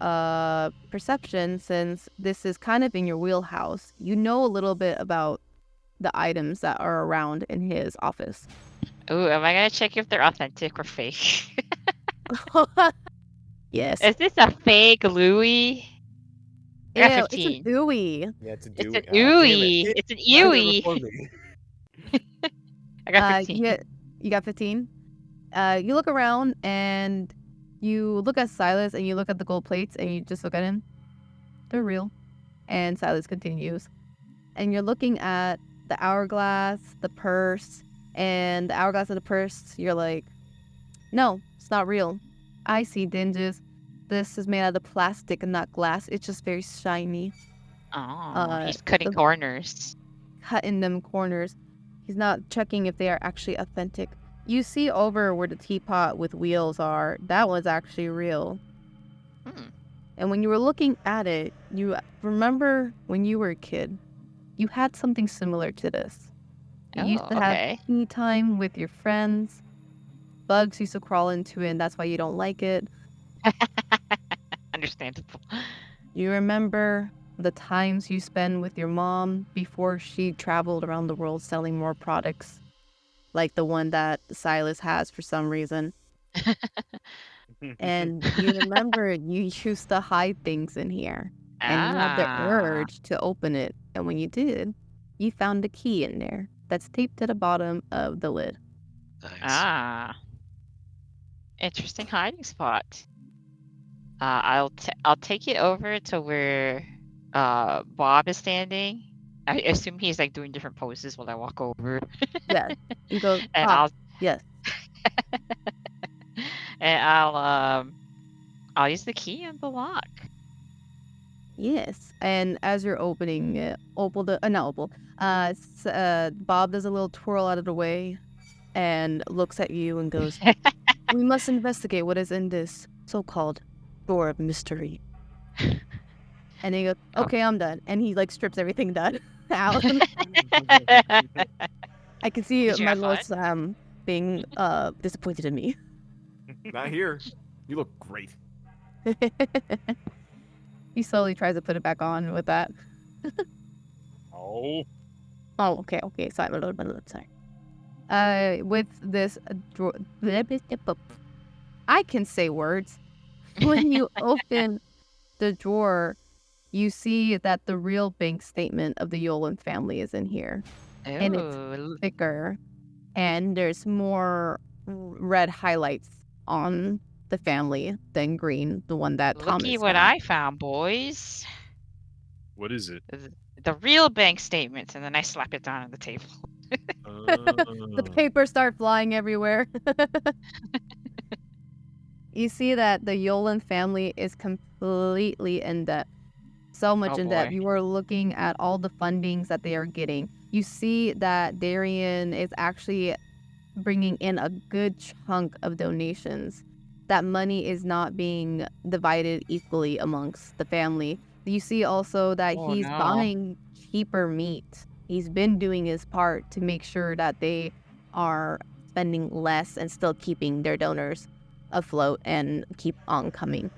perception since this is kind of in your wheelhouse. You know a little bit about the items that are around in his office. Ooh, am I gonna check if they're authentic or fake? Yes. Is this a fake Louis? I got Ew, it's 15. an ooey. Yeah, it's a It's Dewey. an Oh, damn ooey. it. It's an Damn it, ooey. before me. I got 15. You got 15? You look around and you look at Silas and you look at the gold plates and you just look at him. They're real. And Silas continues. And you're looking at the hourglass, the purse, and the hourglass and the purse. You're like, no, it's not real. I see dinges. This is made out of plastic and not glass. It's just very shiny. Oh, he's cutting the- corners. Cutting them corners. He's not checking if they are actually authentic. You see over where the teapot with wheels are. That was actually real. Hmm. And when you were looking at it, you remember when you were a kid, you had something similar to this. You used to have okay. tea time with your friends. Bugs used to crawl into it, and that's why you don't like it. Understandable. You remember the times you spent with your mom before she traveled around the world selling more products, like the one that Silas has for some reason. And you remember you used to hide things in here, and you had the urge to open it. And when you did, you found a key in there that's taped to the bottom of the lid. Nice. Interesting hiding spot. I'll take it over to where Bob is standing. I assume he's like doing different poses while I walk over. Yes. You go, And yes. and I'll use the key and the lock. Yes. And as you're opening it, Bob does a little twirl out of the way and looks at you and goes, "We must investigate what is in this so-called door of mystery." And he goes, "Okay, I'm done." And he like strips everything done out. I can see Did you my have Lord fun? Sam being disappointed in me. Not here. You look great. He slowly tries to put it back on with that. Oh, Oh, okay. Sorry, my lord, sorry. With this drawer, I can say words. When you open the drawer, you see that the real bank statement of the Yolan family is in here. And it's Ooh, thicker, and there's more red highlights on the family than green, the one that Thomas looky what found. I found, boys. what is it? The real bank statements, and then I slap it down on the table. The papers start flying everywhere. You see that the Yolan family is completely in debt. So much Oh, in debt. boy. You are looking at all the fundings that they are getting. You see that Darian is actually bringing in a good chunk of donations. That money is not being divided equally amongst the family. You see also that Oh, he's no. buying cheaper meat. He's been doing his part to make sure that they are spending less and still keeping their donors afloat and keep on coming.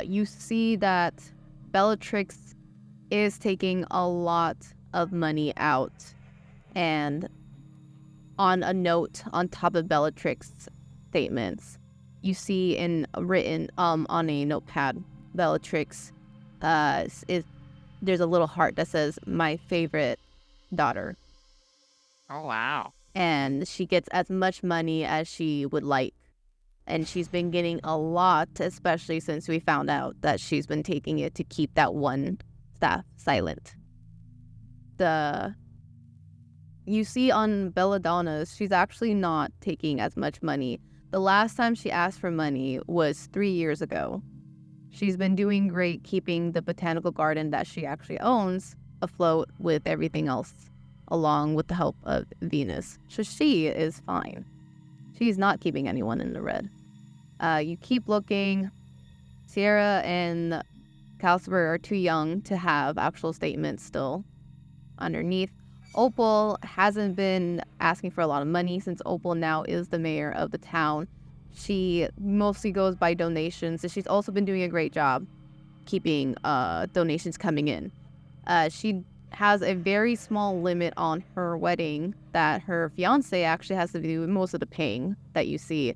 You see that Bellatrix is taking a lot of money out, and on a note on top of Bellatrix's statements, you see written on a notepad, Bellatrix, there's a little heart that says "My favorite daughter," Oh wow. and she gets as much money as she would like. And she's been getting a lot, especially since we found out that she's been taking it to keep that one staff silent. You see on Belladonna's, she's actually not taking as much money. The last time she asked for money was 3 years ago. She's been doing great keeping the botanical garden that she actually owns afloat with everything else, along with the help of Venus. So she is fine. She's not keeping anyone in the red. You keep looking. Sierra and Calcifer are too young to have actual statements still underneath. Opal hasn't been asking for a lot of money since Opal now is the mayor of the town. She mostly goes by donations, and she's also been doing a great job keeping donations coming in. She has a very small limit on her wedding that her fiance actually has to do most of the paying that you see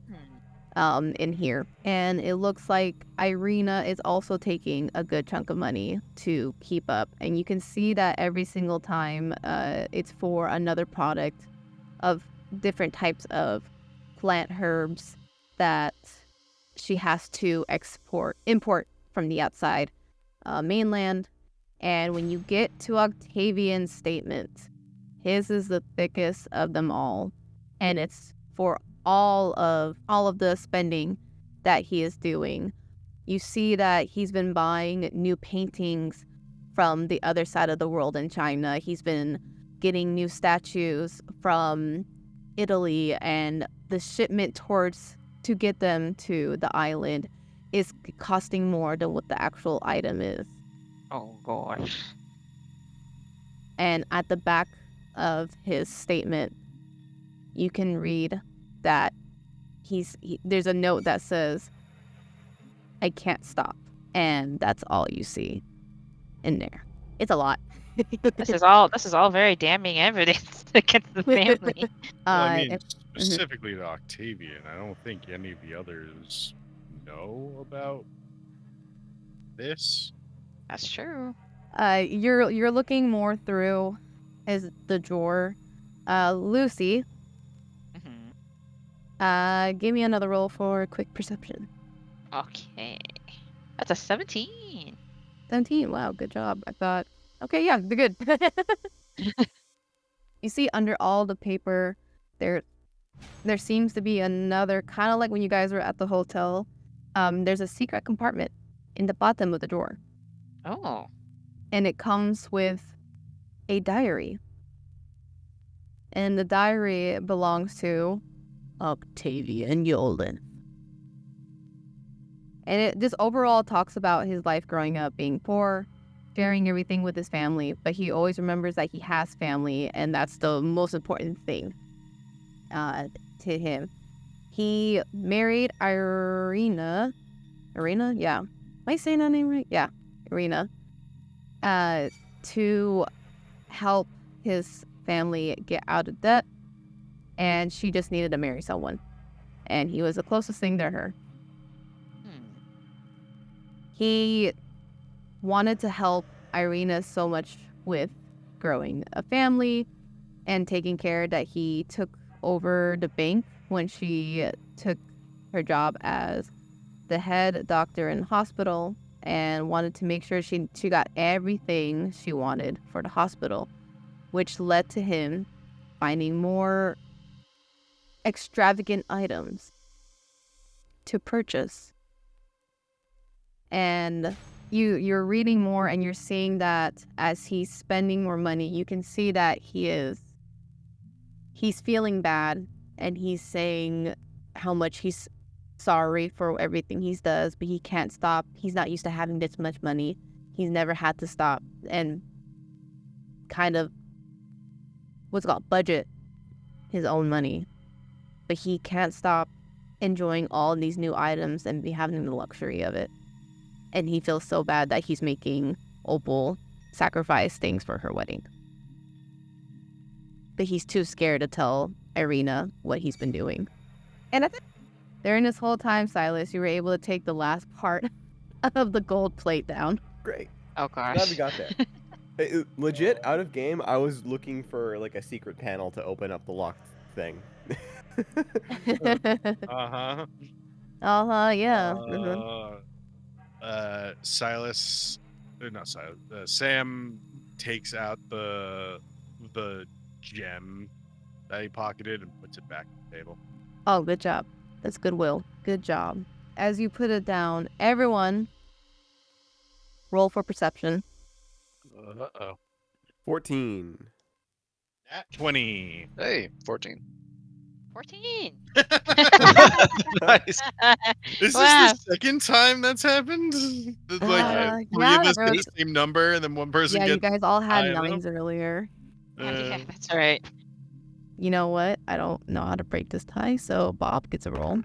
in here. And it looks like Irina is also taking a good chunk of money to keep up. And you can see that every single time it's for another product of different types of plant herbs that she has to import from the outside mainland. And when you get to Octavian's statement, his is the thickest of them all. And it's for all of the spending that he is doing. You see that he's been buying new paintings from the other side of the world in China. He's been getting new statues from Italy, and the shipment to get them to the island is costing more than what the actual item is. Oh gosh. And at the back of his statement, you can read that there's a note that says, "I can't stop," and that's all you see in there. It's a lot. This is all very damning evidence against the family. Well, I mean, mhm. specifically to Octavian, I don't think any of the others know about this. That's true. You're looking more through the drawer. Lucy, give me another roll for quick perception. Okay. That's a 17. 17. Wow, good job. I thought, okay, yeah, they're good. You see under all the paper, there seems to be another, kind of like when you guys were at the hotel, there's a secret compartment in the bottom of the drawer. Oh. And it comes with a diary. And the diary belongs to Octavian Yolen. And it just overall talks about his life growing up being poor, sharing everything with his family, but he always remembers that he has family, and that's the most important thing to him. He married Irina. Irina? Yeah. Am I saying that name right? Yeah, Irina. To help his family get out of debt, and she just needed to marry someone. And he was the closest thing to her. He wanted to help Irina so much with growing a family and taking care that he took over the bank when she took her job as the head doctor in the hospital, and wanted to make sure she got everything she wanted for the hospital, which led to him finding more extravagant items to purchase. And you're reading more, and you're seeing that as he's spending more money, you can see that he's feeling bad, and he's saying how much he's sorry for everything he does, but he can't stop. He's not used to having this much money. He's never had to stop and kind of budget his own money. But he can't stop enjoying all these new items and be having the luxury of it. And he feels so bad that he's making Opal sacrifice things for her wedding. But he's too scared to tell Irina what he's been doing. And that's it. During this whole time, Silas, you were able to take the last part of the gold plate down. Great. Oh Glad gosh. we got there. Hey, legit, out of game, I was looking for like a secret panel to open up the locked thing. Uh-huh. Yeah. Mhm. Silas, or not Silas, Sam takes out the gem that he pocketed and puts it back on the table. Oh, good job. That's goodwill. Good job. As you put it down, everyone roll for perception. Uh-oh. 14. At 20. Hey, 14. 14. Nice. Is Wow. this the second time that's happened? Like three yeah, of us bro. get the same number and then one person Yeah, gets you guys all had high enough? 9s earlier. Yeah, that's right. You know what? I don't know how to break this tie, so Bob gets a roll.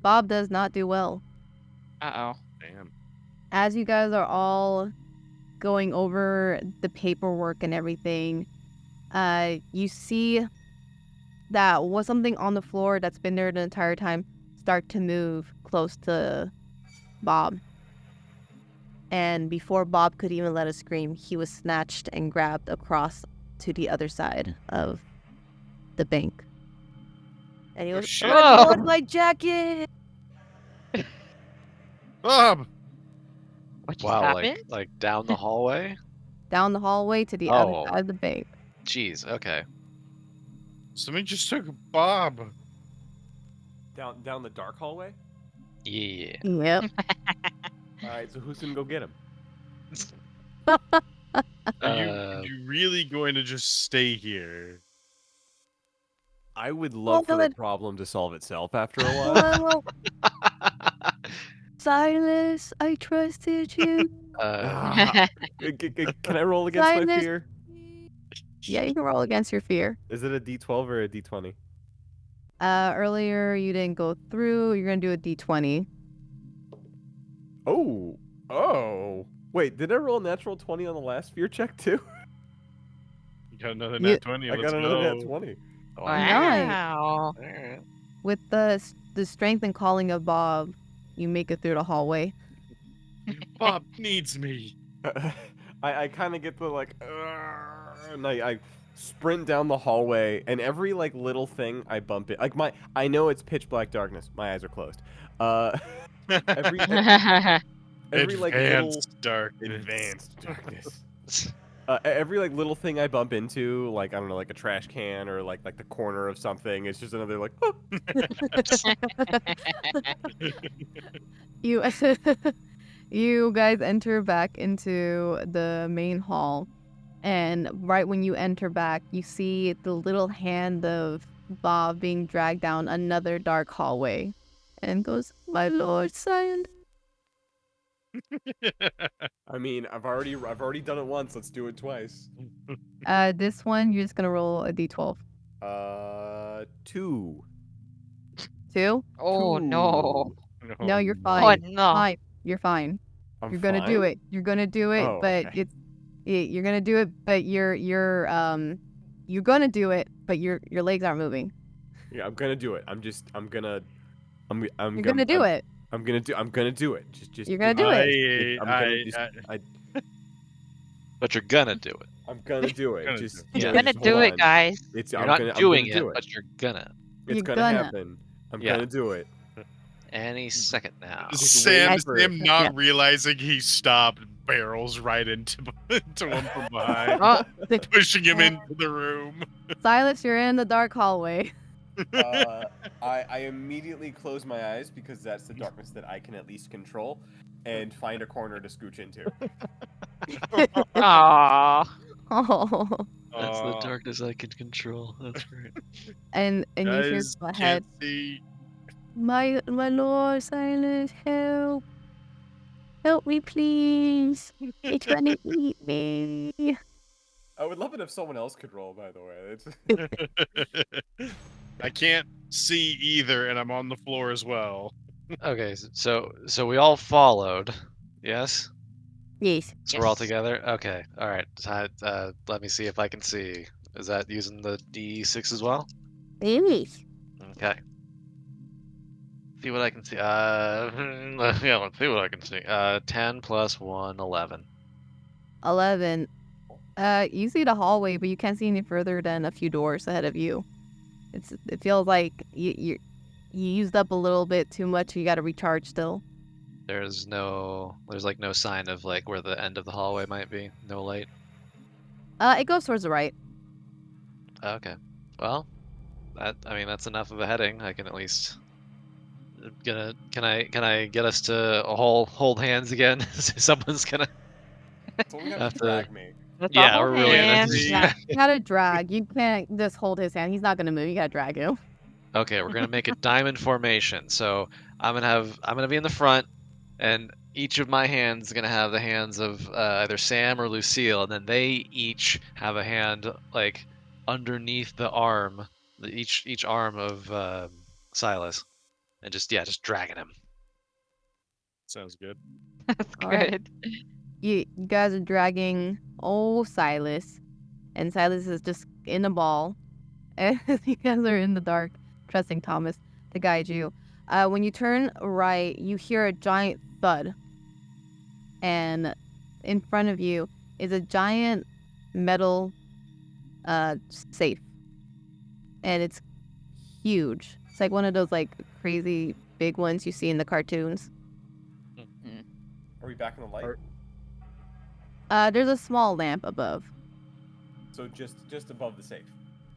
Bob does not do well. Uh-oh. Damn. As you guys are all going over the paperwork and everything, you see that was something on the floor that's been there the entire time start to move close to Bob. And before Bob could even let a scream, he was snatched and grabbed across to the other side of the bank. And he was, shit. "Oh, Lord, my jacket!" Bob! What just Wow, happened? like down the hallway? Down the hallway to the Oh. other side of the bank. Jeez, okay. Somebody just took Bob. Down the dark hallway? Yeah. Yep. Alright, so who's gonna go get him? Are you really going to just stay here? I would love for the good. problem to solve itself after a while. Oh, Silas, I trusted you. Can I roll against my Silas. fear? Yeah, you can roll against your fear. Is it a D12 or a D20? Earlier you didn't go through. You're gonna do a D20. Oh. Wait, did I roll a natural 20 on the last fear check too? You got another You- nat 20. I Let's got another go. nat 20. Wow. Alright. With the strength and calling of Bob, you make it through the hallway. Bob needs me. I kind of get the like, and I sprint down the hallway, and every like little thing I bump it. Like I know it's pitch black darkness. My eyes are closed. Every like little Advanced darkness. advanced darkness. Every like little thing I bump into, like I don't know, like a trash can or like the corner of something, it's just another like. Oh. You guys enter back into the main hall, and right when you enter back, you see the little hand of Bob being dragged down another dark hallway, and goes, "My lord, Silas." I mean, I've already done it once. Let's do it twice. This one you're just gonna roll a d12. 2. 2? Oh no. No, you're Oh fine. no. Fine. You're fine. I'm You're gonna do fine? it. You're gonna do it, Oh, but okay. you're gonna do it, but you're gonna do it, but your legs aren't moving. Yeah, I'm gonna do it. I'm gonna You're gonna do it. I'm gonna do it. Just You're gonna do it. But you're gonna do it. I'm gonna do it. Gonna Just do it. You're Yeah. gonna just do hold it, on. guys. It's You're I'm not gonna, doing I'm gonna do it, but you're gonna. It's You're gonna gonna. happen. I'm Yeah. gonna do it. Any second now. Sam Yeah. not realizing he stopped barrels right into him from behind, Oh, pushing him into the room. Silas, you're in the dark hallway. I immediately close my eyes because that's the darkness that I can at least control, and find a corner to scooch into. aw. Oh. That's the darkness I can control. That's right. And you hear Guys from ahead, can't see. my lord, Silas, help. Help me, please. It's gonna eat me. I would love it if someone else could roll. By the way, it's... I can't see either, and I'm on the floor as well. Okay, so we all followed. Yes? Yes. So we're all Yes. together? Okay. Alright. Let me see if I can see. Is that using the D6 as well? Yes. Okay. See what I can see. Yeah, let's see what I can see. 10 plus 1, 11. 11. You see the hallway, but you can't see any further than a few doors ahead of you. It feels like you used up a little bit too much. You got to recharge still. There's like no sign of like where the end of the hallway might be. No light. It goes towards the right. Okay. Well, that's enough of a heading. I can at least can I get us to hold hands again? Someone's gonna Someone have have to to. drag me. Let's Yeah, all we're hold really hands. Yeah, you gotta drag. You can't just hold his hand. He's not gonna move. You gotta drag him. Okay, we're gonna make a diamond formation. So I'm gonna be in the front, and each of my hands is gonna have the hands of either Sam or Lucille, and then they each have a hand like underneath the arm, each arm of Silas, and just dragging him. Sounds good. That's All right. good. You guys are dragging old Silas, and Silas is just in a ball. And you guys are in the dark, trusting Thomas to guide you. When you turn right, you hear a giant thud. And in front of you is a giant metal safe. And it's huge. It's like one of those like crazy big ones you see in the cartoons. Are we back in the light? There's a small lamp above. So just above the safe.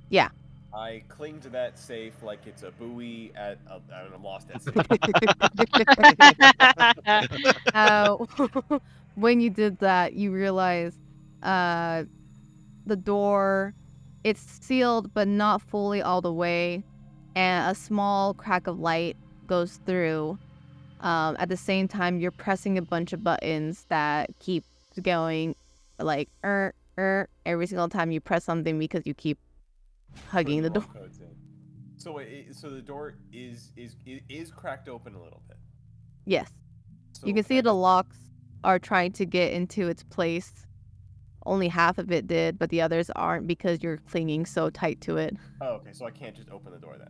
Yeah. I cling to that safe like it's a buoy and I'm lost at sea. When you did that, you realize the door, it's sealed but not fully all the way, and a small crack of light goes through. At the same time, you're pressing a bunch of buttons that keep going like every single time you press something because you keep hugging the door. Codes in. So the door is cracked open a little bit. Yes. So You can see the locks are trying to get into its place. Only half of it did, but the others aren't because you're clinging so tight to it. Oh, okay. So I can't just open the door then.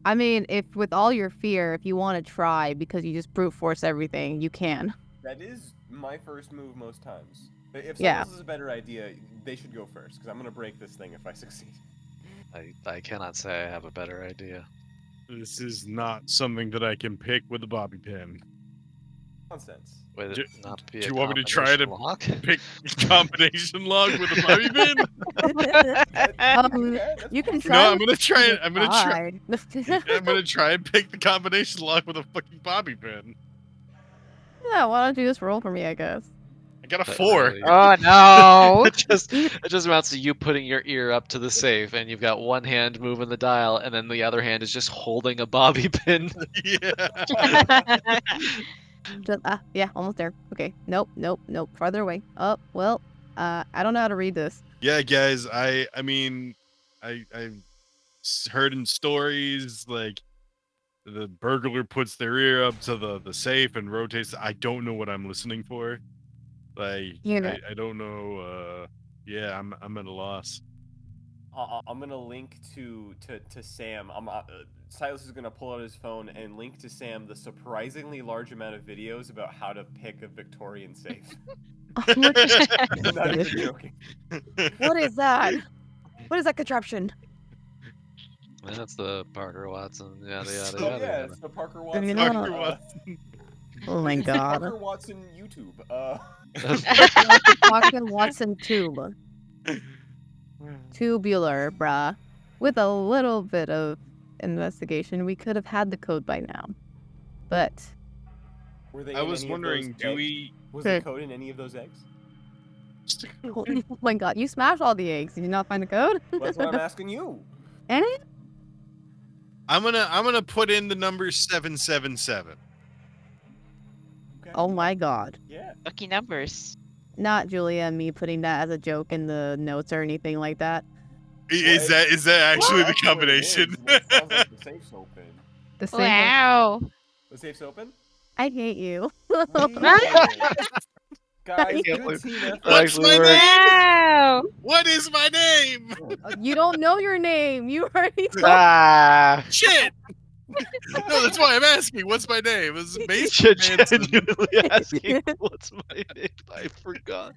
I mean, if with all your fear, if you want to try because you just brute force everything, you can. That is my first move most times. If someone Yeah. else has a better idea, they should go first because I'm gonna break this thing if I succeed. I cannot say I have a better idea. This is not something that I can pick with a bobby pin. Nonsense. Would Do- it not be do a you want me to try to combination lock? Pick combination lock with a bobby pin? You can No, try. I'm gonna try it. I'm gonna try. try. I'm gonna try and pick the combination lock with a fucking bobby pin. Yeah, why don't you just roll for me, I guess. I got a But 4. really- Oh no! it just amounts to you putting your ear up to the safe, and you've got one hand moving the dial, and then the other hand is just holding a bobby pin. Yeah. Just, yeah, almost there. Okay. Nope. Farther away. Oh, well, I don't know how to read this. Yeah, guys. I mean, I've heard in stories like the burglar puts their ear up to the safe and rotates. I don't know what I'm listening for. Like, Yeah. I don't know. Yeah, I'm at a loss. I'm gonna link to Sam. Silas is gonna pull out his phone and link to Sam the surprisingly large amount of videos about how to pick a Victorian safe. I'm not even joking. What is that? What is that contraption? That's the Parker Watson. Yada yada Oh yada. yeah, yada. it's the Parker Watson. You know- Parker Watson. Oh my It's the god. Parker Watson YouTube. Fucking Watson tube. Tubular, bruh. With a little bit of investigation, we could have had the code by now. But Were they I in was any of wondering, those do eggs? we? Was the code in any of those eggs? oh my god, you smashed all the eggs. Did you not find the code? Well, that's what I'm asking you. Any? I'm gonna put in the number 777. Okay. Oh my god. Yeah. Lucky numbers. Not Julia and me putting that as a joke in the notes or anything like that. Is that actually the That's what it is. combination? That sounds like the safe's open. The same. Wow. The safe's open? I hate you. Guys, Guys, can't good believe- team effort. That What's actually my worked. Wow! What is my name? You don't know your name. You already told Ah! Shit! No, that's why I'm asking. What's my name? It's Mason You're Manson. genuinely asking what's my name. I forgot.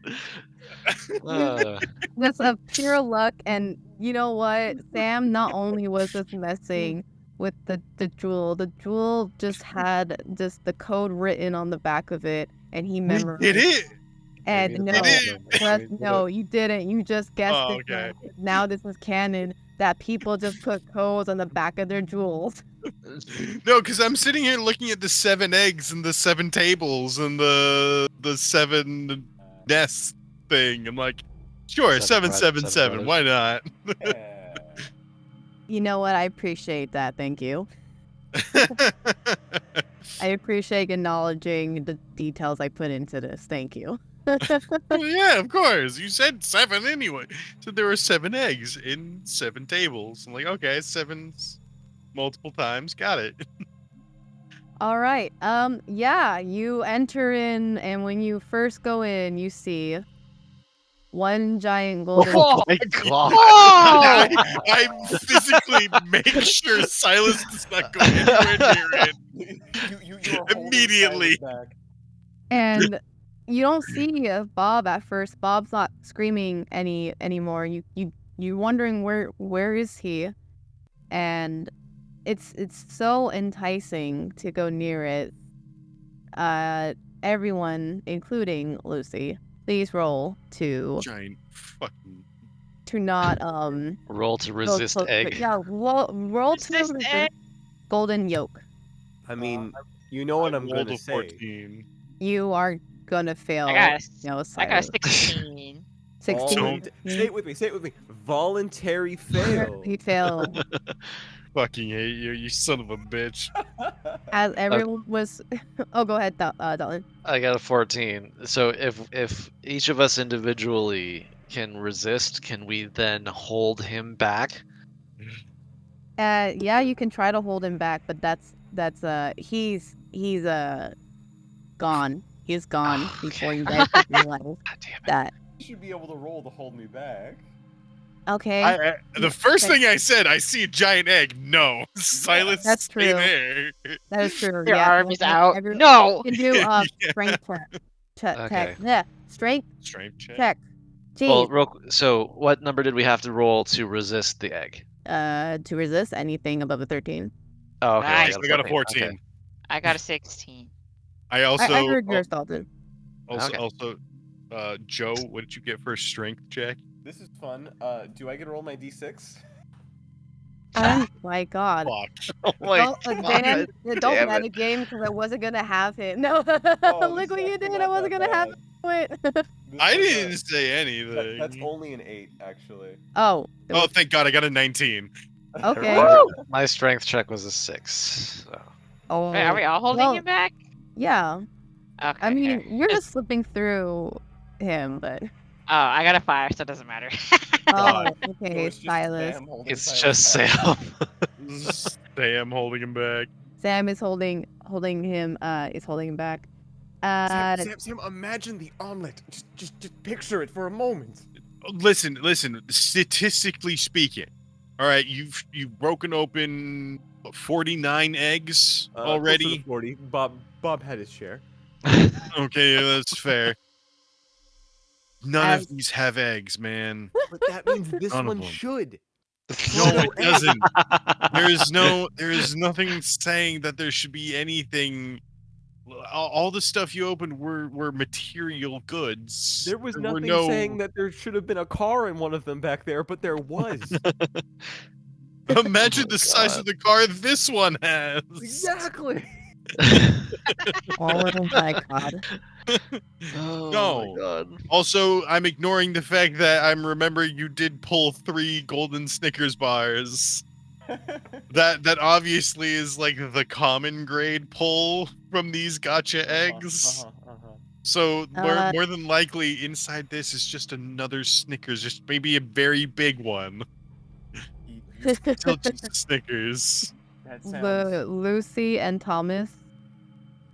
That's a pure luck, and you know what? Sam not only was just messing with the jewel just had just the code written on the back of it, and he We memorized. did it. And Maybe no, the It is. trust, no, you didn't. You just guessed Oh, it. okay. Now this is canon that people just put codes on the back of their jewels. No, because I'm sitting here looking at the 7 eggs and the 7 tables and the 7 nests thing. I'm like, sure, 777. Why not? You know what? I appreciate that. Thank you. I appreciate acknowledging the details I put into this. Thank you. Well, yeah, of course. You said 7 anyway. So there were 7 eggs in 7 tables. I'm like, okay, 7 multiple times. Got it. All right. Yeah, you enter in, and when you first go in, you see one giant golden. Oh my god! Oh! I physically make sure Silas does not go anywhere near it. You are holding Immediately. Silas back. And you don't see Bob at first. Bob's not screaming anymore. You're wondering where is he? And it's so enticing to go near it. Everyone, including Lucy, please roll to Giant fucking. not Roll to go resist close- egg. Yeah, roll to Resist resist egg. golden yolk. I mean, you know what I'm rolled gonna a say. 14. You are gonna fail. I got No, I got a Silas. 16. 16. Say it with me. Say it with me. Voluntary fail. He failed. Fucking hate you, you son of a bitch. As everyone was. Oh, go ahead, Dalton. I got a 14. So if each of us individually can resist, can we then hold him back? Yeah, you can try to hold him back, but that's he's gone. He's gone Oh, before okay. you guys can realize God damn it. that. You should be able to roll to hold me back. Okay, The first Okay. thing I said, I see a giant egg. No, Silas, That's stay true. there. that is true. Your Yeah, arm is out. everyone No! can do Yeah. strength check. Okay. Yeah, strength Strength check. check. Well, Jeez. so what number did we have to roll to resist the egg? To resist anything above a 13. Oh, okay. Nice. I got a 14. Okay. I got a 16. I also I heard yours, Dalton. Okay. Joe, what did you get for a strength check? This is fun. Do I get to roll my d6? Oh my god. Fuck. Oh my Don't god. don't damn meta it. game because I wasn't gonna have it. No, Oh, look this what is you actually did. not I wasn't that gonna have bad. it. This I was, didn't say anything. That's only an 8, actually. Oh. it Oh, was- thank God, I got a 19. Okay. My strength check was a 6. So. Oh. Wait, are we all holding well, him back? Yeah. Okay. I mean, here. you're just slipping through him, but. Oh, I got a 5, so it doesn't matter. Oh, God. So okay, it's just Silas. Sam holding It's Silas just back. Sam. Damn, holding him back. Sam is holding him. Is holding him back. Sam, imagine the omelet. Just picture it for a moment. Listen. Statistically speaking, all right, you've broken open 49 eggs Closer already. to 40. Bob had his share. Okay, that's fair. None As- of these have eggs, man. But that means this None of one them. should. No, it doesn't. There is nothing saying that there should be anything. All the stuff you opened were material goods. There was were nothing no- saying that there should have been a car in one of them back there, but there was. Imagine Oh my the size God. of the car this one has. Exactly. Oh my god. Oh No. my god. Also, I'm ignoring the fact that I'm remembering you did pull 3 golden Snickers bars. That obviously is like the common grade pull from these gotcha eggs. So more than likely inside this is just another Snickers, just maybe a very big one. Still just Snickers. That Lucy and Thomas.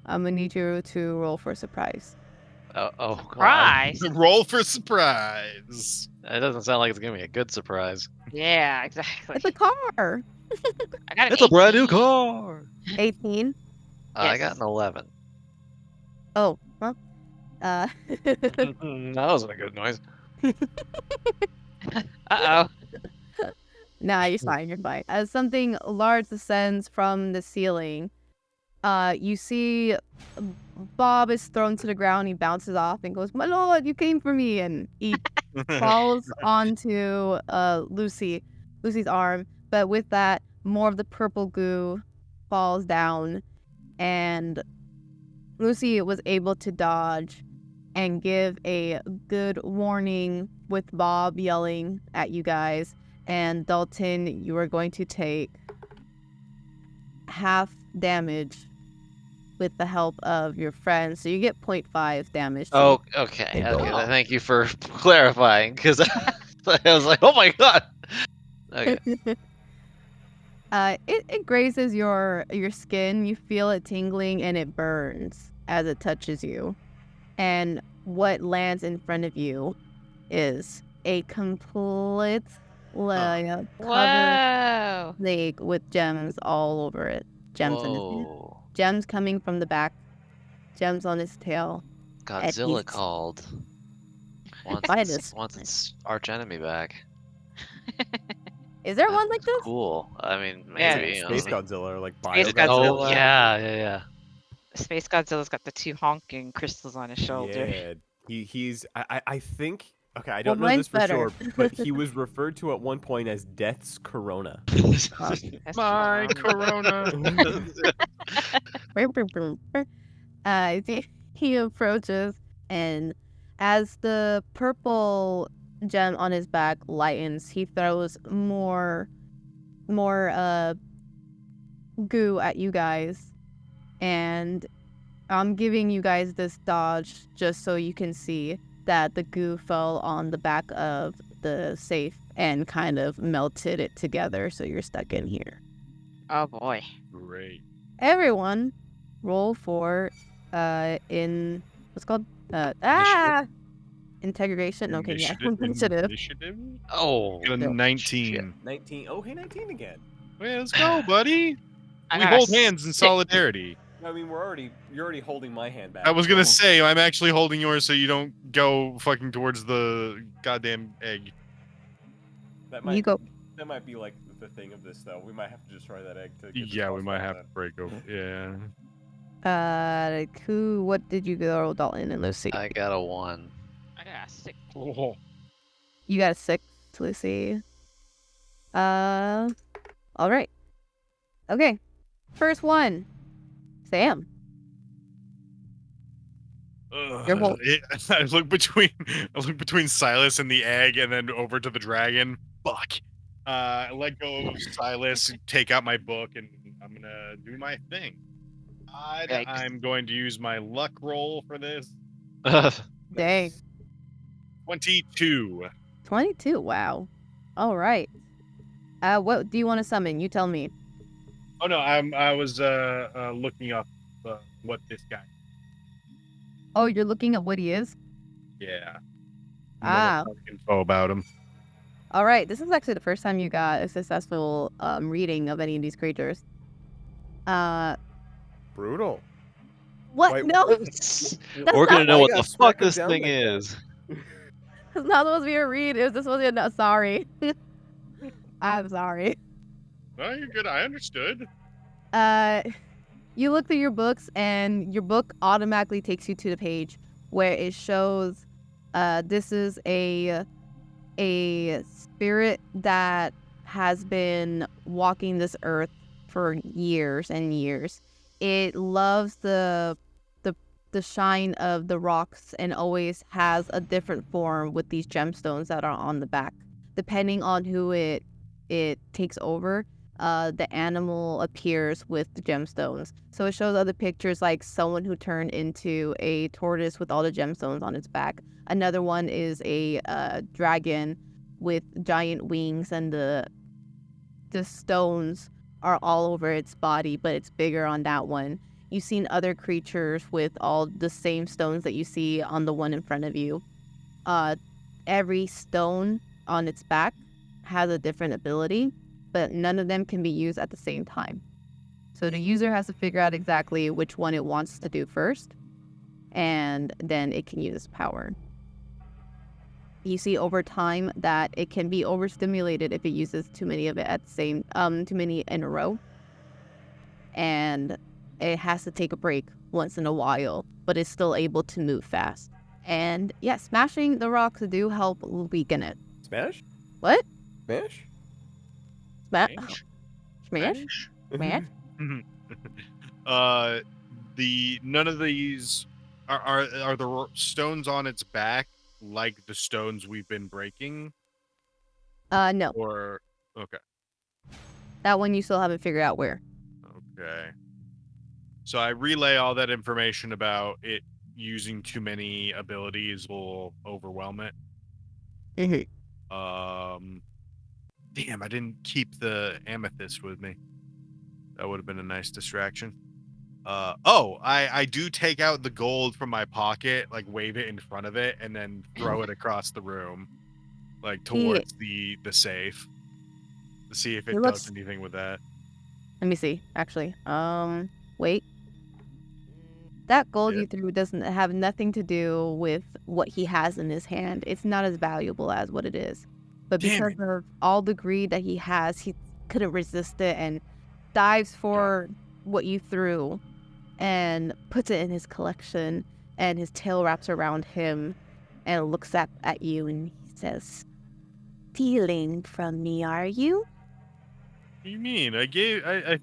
I'm gonna need you to roll for surprise. Oh God. Surprise! Roll for surprise. It doesn't sound like it's gonna be a good surprise. Yeah, exactly. It's a car. I got an It's a brand new 18. car. 18. I got Yes. an 11. Oh, well. That wasn't a good noise. Uh-oh. Nah, you're fine. You're fine. As something large descends from the ceiling, you see Bob is thrown to the ground. He bounces off and goes, "My lord, you came for me!" And he falls onto Lucy's arm. But with that, more of the purple goo falls down, and Lucy was able to dodge and give a good warning with Bob yelling at you guys. And Dalton, you are going to take half damage with the help of your friends. So you get 0.5 damage. to Oh, okay. Okay. Thank you for clarifying, because I was like, oh my God. Okay. It grazes your skin. You feel it tingling and it burns as it touches you. And what lands in front of you is a complete covered Whoa. snake with gems all over it. Gems in his head. Whoa. Gems coming from the back. Gems on his tail. Godzilla he's- called. Why Wants its arch enemy back. Is there one like this? Cool. I mean, Yeah, maybe. Space Godzilla or like Space Bio Godzilla. Oh, yeah. Space Godzilla's got the 2 honking crystals on his shoulder. Yeah, he's. I think. Okay, I Well, don't know mine's this for better. sure, but he was referred to at one point as Death's Corona. That's My wrong. Corona. He approaches, and as the purple gem on his back lightens, he throws more goo at you guys. And I'm giving you guys this dodge just so you can see that the goo fell on the back of the safe and kind of melted it together, so you're stuck in here. Oh boy. Great. Everyone, roll for in what's it called integration. Okay, yeah, initiative. Initiative? Oh. Got a No. 19. 19. Oh, hey, 19 again. Well, let's go, buddy. I We got a hold hands in 6. solidarity. I mean, you're already holding my hand back. I was gonna so- say, I'm actually holding yours so you don't go fucking towards the goddamn egg. That You go. That might be like the thing of this, though. We might have to destroy that egg to. Get the Yeah, we boss might out have of to break over. Yeah. What did you go, Dalton and Lucy? I got a 1. I got a 6. Oh. You got a 6, Lucy. All right. Okay. First one, Sam. Your roll. I look between Silas and the egg, and then over to the dragon. Fuck. I let go of Silas, take out my book, and I'm gonna do my thing. Yikes. I'm going to use my luck roll for this. Dang. 22. 22. Wow. All right. What do you want to summon? You tell me. Oh no, I was looking up what this guy. Oh, you're looking at what he is? Yeah. Ah. Info about him. All right. This is actually the first time you got a successful reading of any of these creatures. Brutal. What? Wait, No. We're gonna know why what you the gotta smack fuck him this down thing like that? is. It's not supposed to be a read. It was just supposed to be a sorry. I'm sorry. Oh, you're good. I understood. You look through your books, and your book automatically takes you to the page where it shows this is a spirit that has been walking this earth for years and years. It loves the shine of the rocks and always has a different form with these gemstones that are on the back. Depending on who it takes over, the animal appears with the gemstones. So it shows other pictures like someone who turned into a tortoise with all the gemstones on its back. Another one is a dragon with giant wings, and the stones are all over its body, but it's bigger on that one. you've seen other creatures with all the same stones that you see on the one in front of you. Every stone on its back has a different ability, but none of them can be used at the same time. So the user has to figure out exactly which one it wants to do first, and then it can use its power. You see over time that it can be overstimulated if it uses too many of it at the same, too many in a row. And it has to take a break once in a while, but it's still able to move fast. And yeah, smashing the rocks do help weaken it. Smash? What? Smash? Smash? Smash? Smash? None of these are the stones on its back like the stones we've been breaking? No. Or okay. That one you still haven't figured out where. Okay. So I relay all that information about it using too many abilities will overwhelm it. Damn, I didn't keep the amethyst with me. That would have been a nice distraction. I do take out the gold from my pocket, like wave it in front of it, and then throw it across the room, like towards the safe, to see if it does anything with that. Let me see, actually. Wait. That gold you threw doesn't have nothing to do with what he has in his hand. It's not as valuable as what it is. But because of all the greed that he has, he couldn't resist it and dives for what you threw and puts it in his collection, and his tail wraps around him and looks at you and he says, "Stealing from me, are you?" What do you mean? I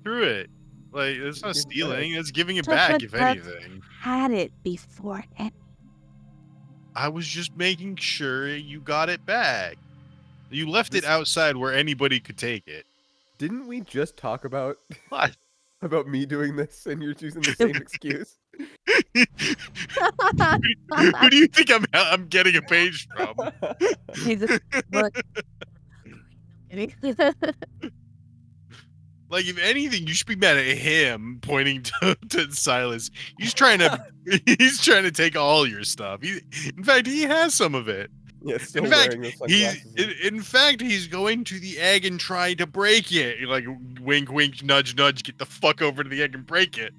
threw it. Like, it's not stealing, it's giving it back, if anything. Had it before. I was just making sure you got it back. You left it outside where anybody could take it. Didn't we just talk about What? about me doing this and you're choosing the same excuse? Who do you think I'm getting a page from? He's just, look. Like, if anything, you should be mad at him pointing to Silas. He's trying to take all your stuff. In fact, he has some of it. Yeah, still wearing those sunglasses. In fact, he's going to the egg and try to break it. You're like, wink, wink, nudge, nudge. Get the fuck over to the egg and break it.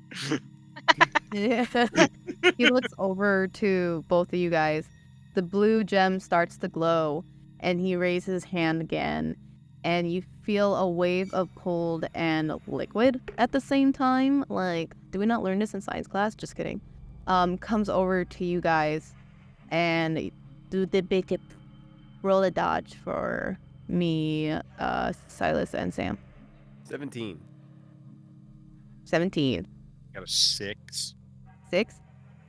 He looks over to both of you guys. The blue gem starts to glow, and he raises his hand again, and you feel a wave of cold and liquid at the same time. Like, did we not learn this in science class? Just kidding. Comes over to you guys, and do the big roll a dodge for me, Silas, and Sam. 17. 17. Got a 6. 6.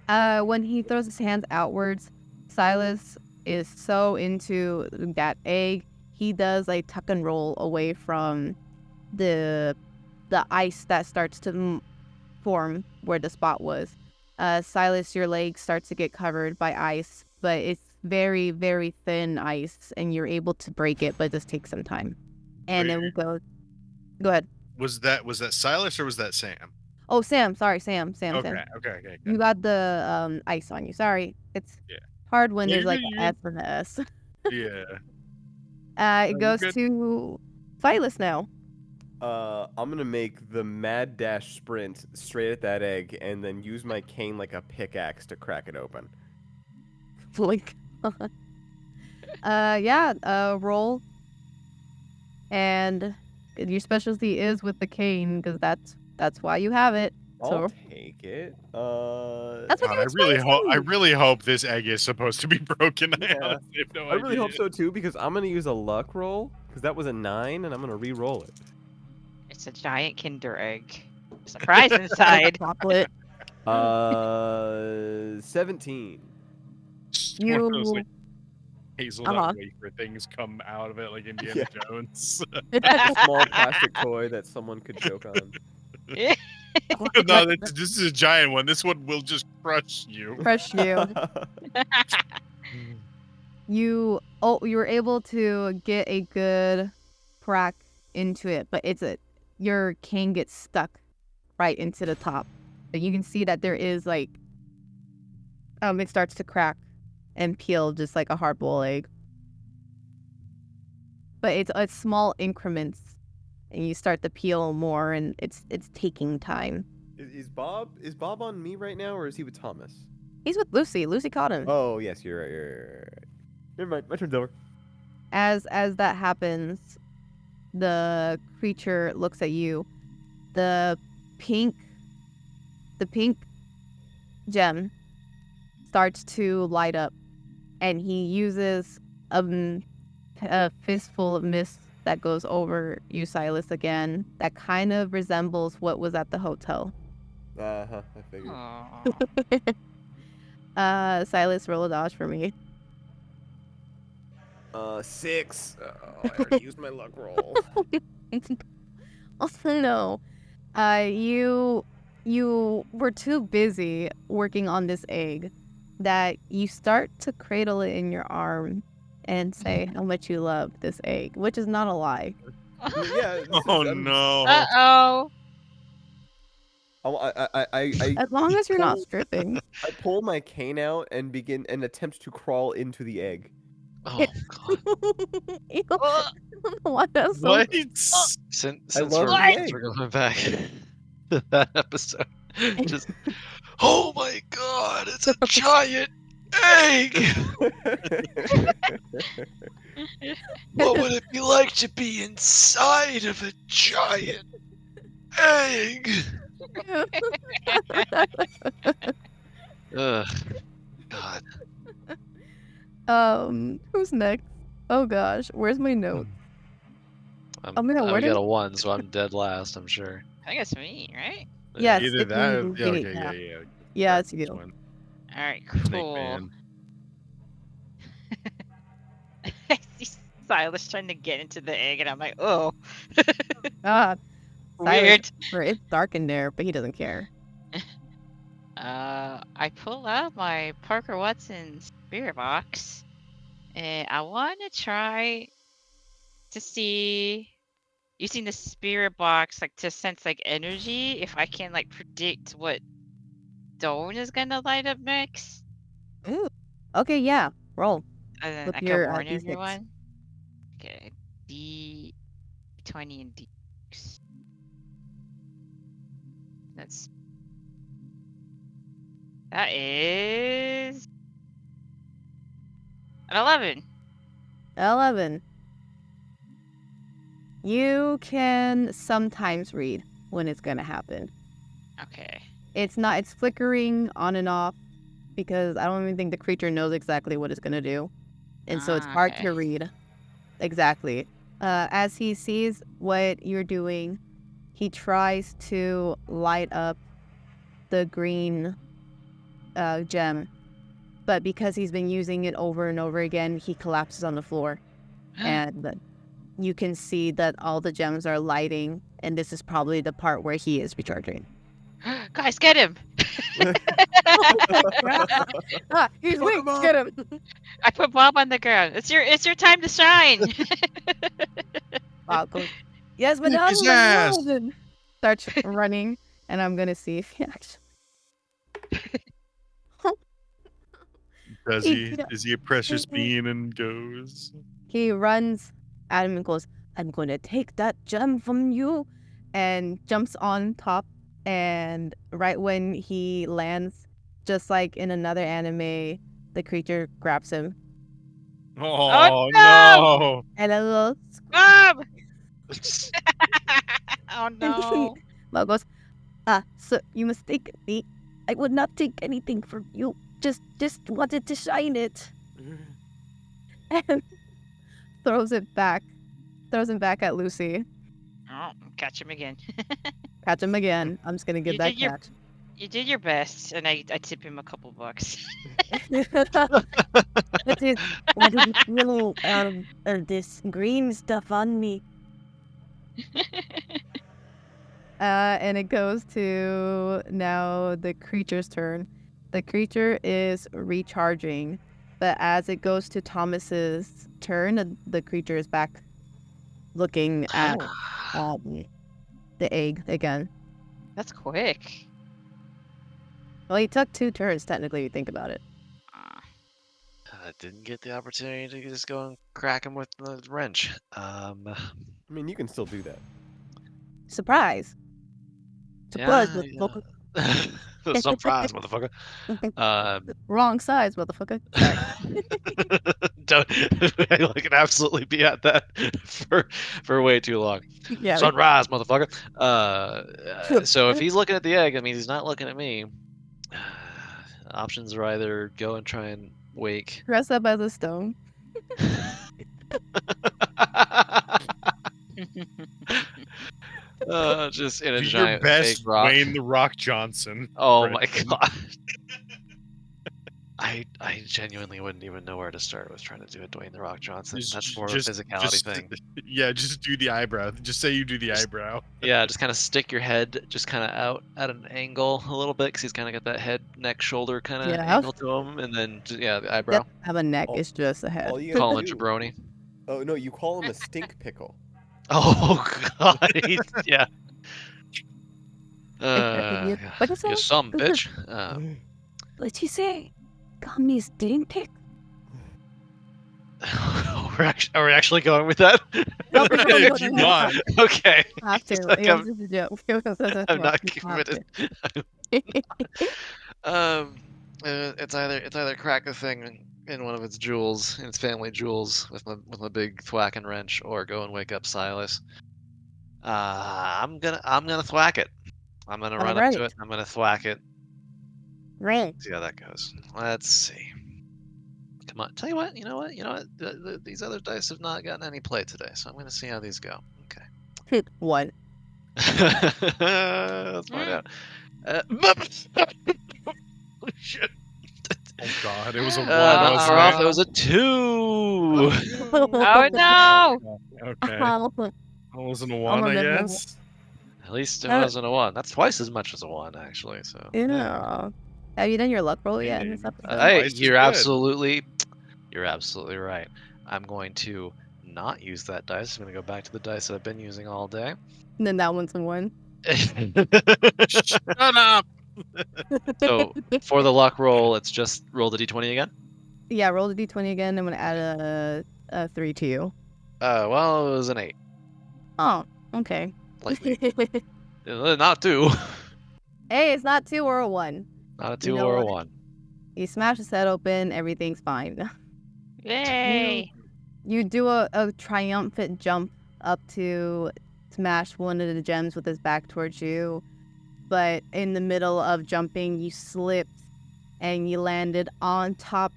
When he throws his hands outwards, Silas is so into that egg, he does a tuck and roll away from the ice that starts to form where the spot was. Silas, your leg starts to get covered by ice, but it's very, very thin ice, and you're able to break it, but it does take some time. And then we go ahead. Was that Silas or was that Sam? Oh, Sam. Sorry, Sam. Okay. You got the ice on you. Sorry. It's hard when there's like an S and an S. Yeah. It goes to Silas now. I'm gonna make the mad dash sprint straight at that egg and then use my cane like a pickaxe to crack it open. Blink. Roll. And your specialty is with the cane, because that's why you have it. I'll take it. That's what I really hope this egg is supposed to be broken. Yeah. I really hope so too, because I'm gonna use a luck roll, because that was a 9, and I'm gonna re-roll it. It's a giant Kinder egg. Surprise inside. Chocolate. 17. You. Hazelnut wafer things come out of it like Indiana Jones. A small plastic toy that someone could choke on. No, this is a giant one. This one will just crush you. Crush you. You were able to get a good crack into it, but your cane gets stuck right into the top. You can see that there is like, it starts to crack and peel just like a hard-boiled egg. But it's small increments, and you start to peel more, and it's taking time. Is Bob on me right now, or is he with Thomas? He's with Lucy. Lucy caught him. Oh yes, you're right. You're right. Never mind. My turn's over. As that happens, the creature looks at you. The pink gem starts to light up, and he uses a fistful of mist that goes over you, Silas, again. That kind of resembles what was at the hotel. I figured. Aw. Silas, roll a dodge for me. 6. Oh, I already used my luck roll. Also, no. You were too busy working on this egg that you start to cradle it in your arm and say how much you love this egg, which is not a lie. Yeah. Oh no. Uh-oh. As long as you're not stripping. I pull my cane out and begin and attempt to crawl into the egg. Oh god. Ew. What else? What? Since love we're, the since egg. we're going back to that episode, just oh my god, it's a giant egg. What would it be like to be inside of a giant egg? Ugh. God. Who's next? Oh gosh, where's my note? I where did- got a 1, so I'm dead last, I'm sure. I think it's me, right? Yes, Either if that. you Yeah, read it, okay, yeah. yeah. Yeah, it's This you. one. All right, Snake cool. Man. I see Silas trying to get into the egg, and I'm like, oh, Ah, weird. it's dark in there, but he doesn't care. I pull out my Parker Watson spirit box, and I want to try to see, using the spirit box, like to sense like energy, if I can like predict what stone is gonna light up next. Ooh. Okay, yeah. Roll. And then With I your, can warn D6. everyone. Okay, D20 and D6. That is an 11. 11. You can sometimes read when it's gonna happen. Okay. It's flickering on and off because I don't even think the creature knows exactly what it's gonna do. And so it's hard Okay. to read. Exactly. As he sees what you're doing, he tries to light up the green gem. But because he's been using it over and over again, he collapses on the floor. And you can see that all the gems are lighting, and this is probably the part where he is recharging. Guys, get him! He's weak. Get him. I put Bob on the ground. It's your time to shine. Bob goes, yes, but Kick I'm his the ass. golden. Starts running, and I'm gonna see if he actually. Does He- he? Is he a precious being and goes? He runs at him and goes, I'm gonna take that gem from you, and jumps on top. And right when he lands, just like in another anime, the creature grabs him, Oh, no! no! and a little Bob! Oh no. Bob goes, sir, you mistaken me. I would not take anything from you. Just wanted to shine it. And throws him back at Lucy. Oh, catch him again. Catch him again. I'm just gonna give You that did your- catch. You did your best, and I tip him a couple bucks. What is little this green stuff on me? And it goes to now the creature's turn. The creature is recharging, but as it goes to Thomas's turn, the creature is back looking at the egg again. That's quick. Well, he took 2 turns, technically, if you think about it. Uh, I didn't get the opportunity to just go and crack him with the wrench. I mean, you can still do that. Surprise. Surprise, motherfucker. Surprise, motherfucker. Wrong size, motherfucker. Sorry. I can absolutely be at that for way too long. Yeah. Sunrise, motherfucker. So if he's looking at the egg, I mean, he's not looking at me. Options are either go and try and wake. Dress up as a stone. Just in a Do your giant best, fake rock. Wayne the Rock Johnson. Oh my Brendan. god. I genuinely wouldn't even know where to start with trying to do a Dwayne the Rock Johnson. That's more of a physicality thing. Yeah, just do the eyebrow. Just say you do the eyebrow. Yeah, just kind of stick your head just kind of out at an angle a little bit because he's kind of got that head, neck, shoulder kind of Yeah. angle to him, and then yeah, the eyebrow. Doesn't have a neck, Oh, it's just a head. All you Call gotta him a do. jabroni. Oh no, you call him a stink pickle. Oh god, yeah. What is You that? some bitch. What'd you say? Call me stink pick? Are we actually going with that? No, If you want. Okay. Have to. It's like Yeah, I'm- this is a joke. I'm not You have committed. to. It's either crack a thing in one of its jewels, in its family jewels, with my big thwack and wrench, or go and wake up Silas. I'm gonna thwack it. I'm gonna run up to Alright. it. I'm gonna thwack it. Right. See how that goes. Let's see. Come on. Tell you what. You know what. These other dice have not gotten any play today, so I'm gonna see how these go. Okay. One. Let's find out. Holy shit. Oh god, it was a one, Uh, wasn't It was a 2. oh no! it? Okay. It wasn't a one, I remember. guess. At least it wasn't a 1. That's twice as much as a 1, actually. So. Yeah. Have you done your luck roll yet in this episode? Hey, Twice is you're good. absolutely right. I'm going to not use that dice. I'm going to go back to the dice that I've been using all day. And then that one's a one. Shut up! So for the luck roll, it's just roll the d20 again. Yeah, roll the d20 again. I'm gonna add a 3 to you. Well, it was an 8. Oh, okay. Lightly. Not 2. Hey, it's not 2 or a 1. Not a You 2 know or a what? 1. You smash his head open, everything's fine. Yay! You do a triumphant jump up to smash one of the gems with his back towards you, but in the middle of jumping, you slipped and you landed on top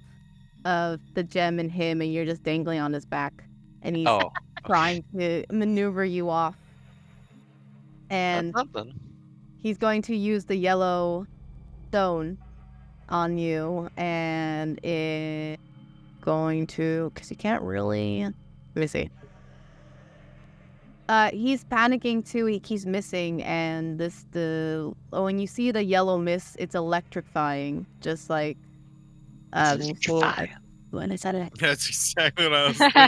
of the gem and him, and you're just dangling on his back, and he's Oh. trying to maneuver you off. And That's something. he's going to use the yellow stone on you, and it's going to, because you can't really, let me see. He's panicking too. He keeps missing, and when you see the yellow mist, it's electrifying, just like Electrify. when I said it. That's exactly what I was thinking.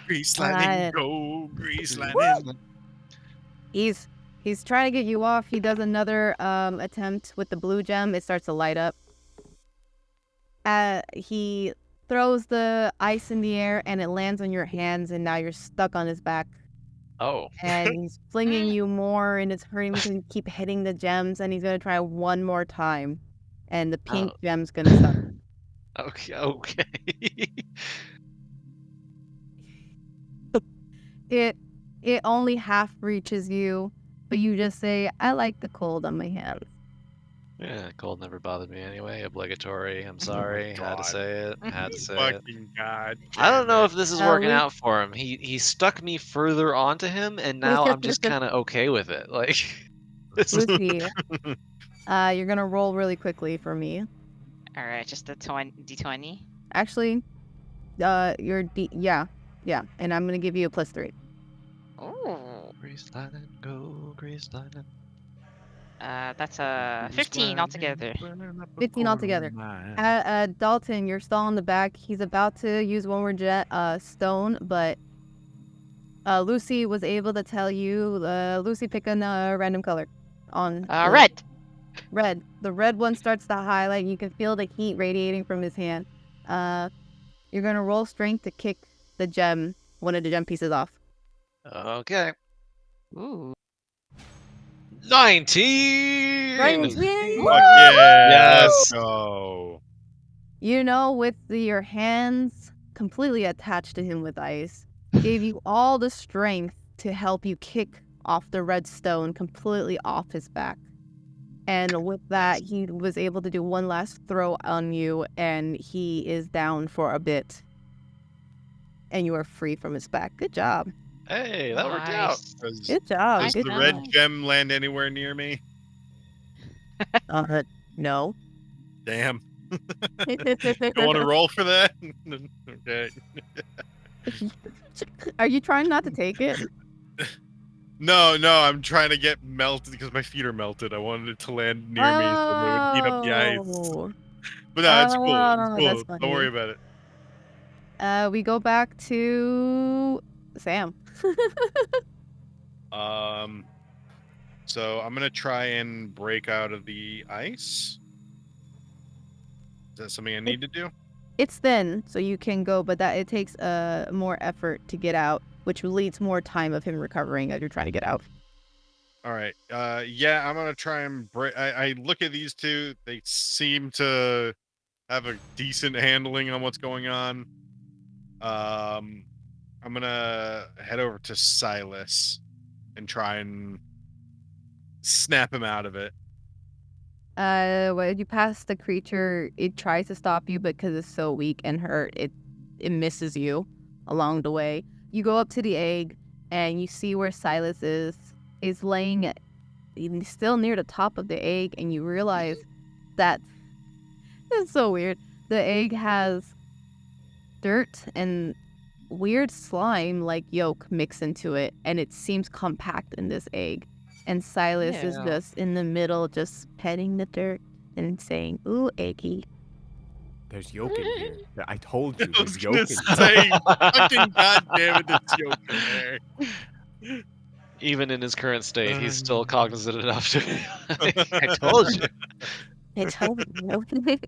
Grease lightning, Alright. go, grease lightning. He's trying to get you off. He does another attempt with the blue gem. It starts to light up. He throws the ice in the air, and it lands on your hands, and now you're stuck on his back. Oh. And he's flinging you more, and it's hurting because you keep hitting the gems, and he's going to try one more time. And the pink gem's going to stop. Okay. It only half reaches you, but you just say, I like the cold on my hands. Yeah, cold never bothered me anyway. Obligatory. I'm sorry. Had to God. say it. Had to say it. Fucking god. I don't know damn if this is Uh, working we- out for him. He stuck me further onto him, and now I'm just kind of okay with it. Like, this is Lucy, you're going to roll really quickly for me. All right, just the d20. Actually, yeah, and I'm going to give you a +3. Oh, Grease lightning, go, grease lightning. that's a 15 altogether. 15 altogether. Dalton, you're still on the back. He's about to use one more stone, but Lucy was able to tell you. Lucy, pick a random color on. Red. Red. The red one starts to highlight. You can feel the heat radiating from his hand. You're gonna roll strength to kick the gem, one of the gem pieces off. Okay. Ooh. 19! Right. Fuck yeah. Yes. Let's go. You know, with your hands completely attached to him with ice, gave you all the strength to help you kick off the red stone completely off his back. And with that, he was able to do one last throw on you, and he is down for a bit. And you are free from his back. Good job. Hey, that worked out. Nice. Good job. Nice Good The job. red gem land anywhere near me? No. Damn. You want to roll for that? Okay. Are you trying not to take it? No, I'm trying to get melted because my feet are melted. I wanted it to land near me so it would heat up the ice. Oh. But no, it's cool. Oh, It's cool. that's Don't funny. worry about it. We go back to Sam. So I'm gonna try and break out of the ice. Is that something I need to do? It's thin, so you can go, but it takes more effort to get out, which leads more time of him recovering as you're trying to get out. All right. Yeah, I'm gonna try and break. I look at these two. They seem to have a decent handling on what's going on. I'm gonna head over to Silas and try and snap him out of it. When you pass the creature, it tries to stop you, but because it's so weak and hurt, it misses you along the way. You go up to the egg, and you see where Silas is. He's laying still near the top of the egg, and you realize that it's so weird. The egg has dirt and weird slime like yolk mixed into it, and it seems compact in this egg. And Silas is Ew. just in the middle, just petting the dirt and saying, "Ooh, eggy." There's yolk in here. I told you, I was there's gonna yolk in here. say, fucking goddamn it, there's yolk in there. Even in his current state, he's still cognizant enough to. I told you. I told you.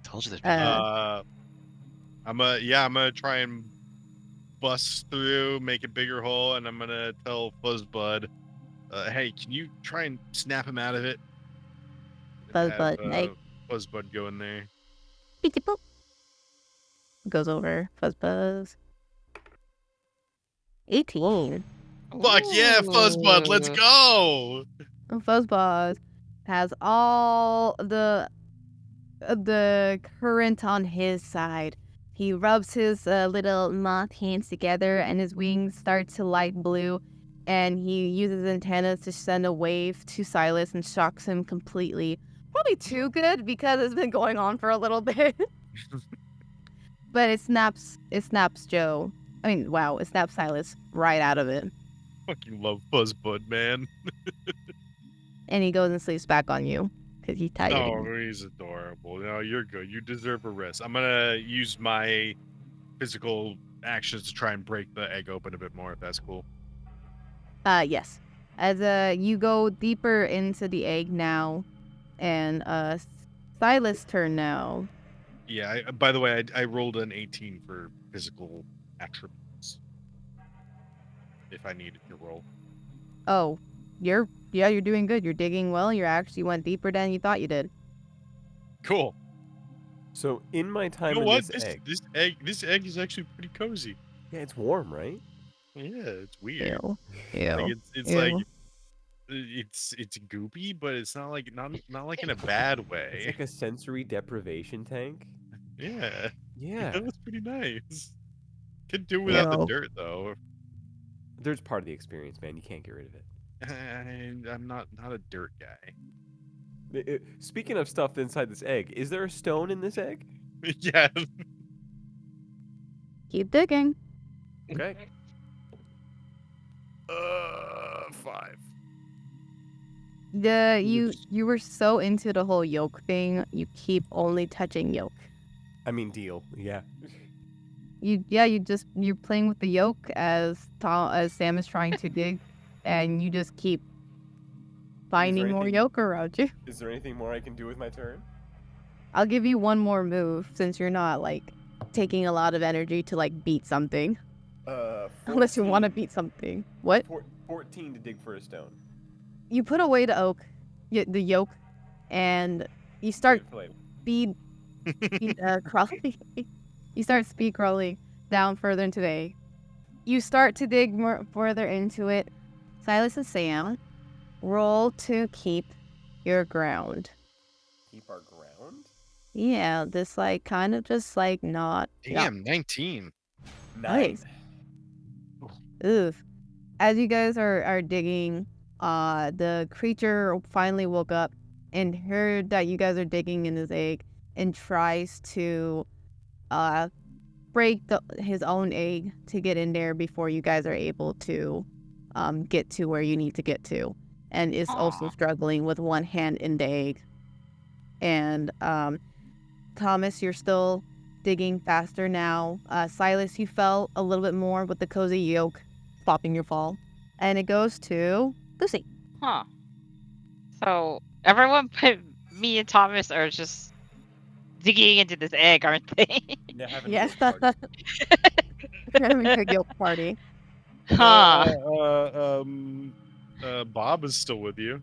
Told you there'd be. I'm gonna try and bust through, make a bigger hole, and I'm gonna tell Fuzzbud, hey, can you try and snap him out of it? Fuzzbud, hey. Fuzzbud go in there. Beep, boop. Goes over. Fuzzbuzz. 18. Fuck yeah, Fuzzbud, let's Ooh. go! Fuzzbuzz has all the current on his side. He rubs his little moth hands together, and his wings start to light blue, and he uses antennas to send a wave to Silas and shocks him completely. Probably too good because it's been going on for a little bit. But it snaps Joe. I mean, wow, it snaps Silas right out of it. Fucking love Fuzzbud, man. And he goes and sleeps back on you because he's tired. Oh, he's adorable. No, you're good. You deserve a rest. I'm gonna use my physical actions to try and break the egg open a bit more, if that's cool. Yes. As you go deeper into the egg now, and Silas' turn now. Yeah. By the way, I rolled an 18 for physical attributes. If I needed to roll. Oh, you're doing good. You're digging well. You actually went deeper than you thought you did. Cool. So in my time You know in what? this egg, This egg is actually pretty cozy. yeah, it's warm, right? Yeah, it's weird. Ew. Like it's Ew. like it's goopy, but it's not like like in a bad It's way. like a sensory deprivation tank. Yeah, Yeah, that was pretty nice. Could do without the Ew. dirt though. there's part of the experience, man. You can't get rid of it. I'm not a dirt guy. Speaking of stuff inside this egg, is there a stone in this egg? Yeah. Keep digging. Okay. 5. You were so into the whole yolk thing. You keep only touching yolk. I mean, deal. Yeah. You're playing with the yolk as Sam is trying to dig, and you just keep finding more anything- yolk around you. Is there anything more I can do with my turn? I'll give you one more move since you're not like taking a lot of energy to like beat something. 14, Unless you want to beat something. What? 14 to dig for a stone. You put away the yolk, and you start Wait for later. speed crawling. You start speed crawling down further into the egg. You start to dig more further into it. Silas and Sam, roll to keep your ground. Keep our ground? Yeah, this like kind of just like not. Damn, 19. Nice. 9. Oof. As you guys are digging, the creature finally woke up and heard that you guys are digging in his egg and tries to break his own egg to get in there before you guys are able to get to where you need to get to, and is also struggling with one hand in the egg. And Thomas, you're still digging faster now. Silas, you fell a little bit more with the cozy yolk stopping your fall. And it goes to Lucy. Huh. So everyone but me and Thomas are just digging into this egg, aren't they? Yeah, having a Yes. yolk party. We're having a yolk party. Huh. Bob is still with you.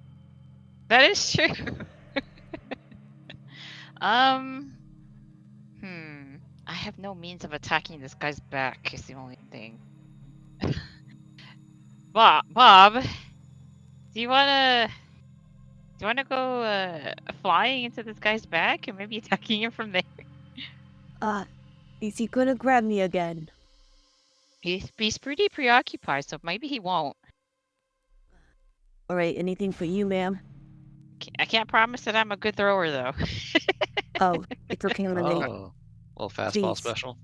That is true. I have no means of attacking this guy's back is the only thing. Bob, do you wanna go flying into this guy's back and maybe attacking him from there? Is he gonna grab me again? He's pretty preoccupied, so maybe he won't. All right, anything for you, ma'am? I can't promise that I'm a good thrower though. Oh, it's okay on the late Oh, little fastball Jeez. special.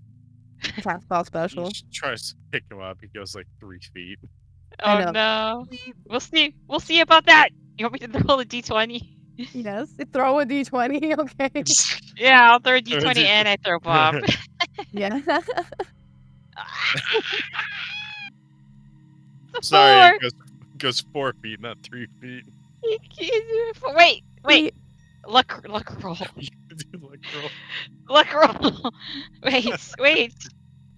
fastball special. He tries to pick him up. He goes like 3 feet. I Oh know. no. We'll see. We'll see about that. You want me to roll a d20? Yes, throw a d20, okay? Yeah, I'll throw a Throw a d20 D20. and I throw Bob. Yeah. Sorry, Four. it goes 4 feet, not 3 feet. Wait. Luck roll. Do like roll. Luck roll. Wait.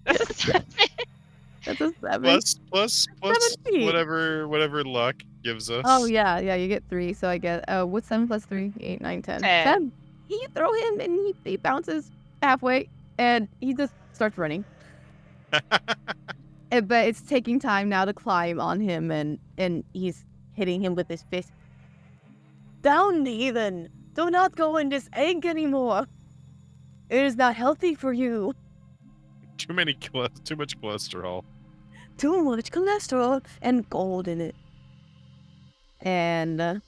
That's a 7. That's a 7. Plus 17. whatever luck gives us. Oh, yeah, you get 3, so I get, what's 7 plus 3? 8, 9, 10. 10. You throw him, and he bounces halfway, and he just starts running. But it's taking time now to climb on him, and he's hitting him with his fist. Down, heathen! Do not go in this egg anymore! It is not healthy for you! Too much cholesterol. Too much cholesterol and gold in it. And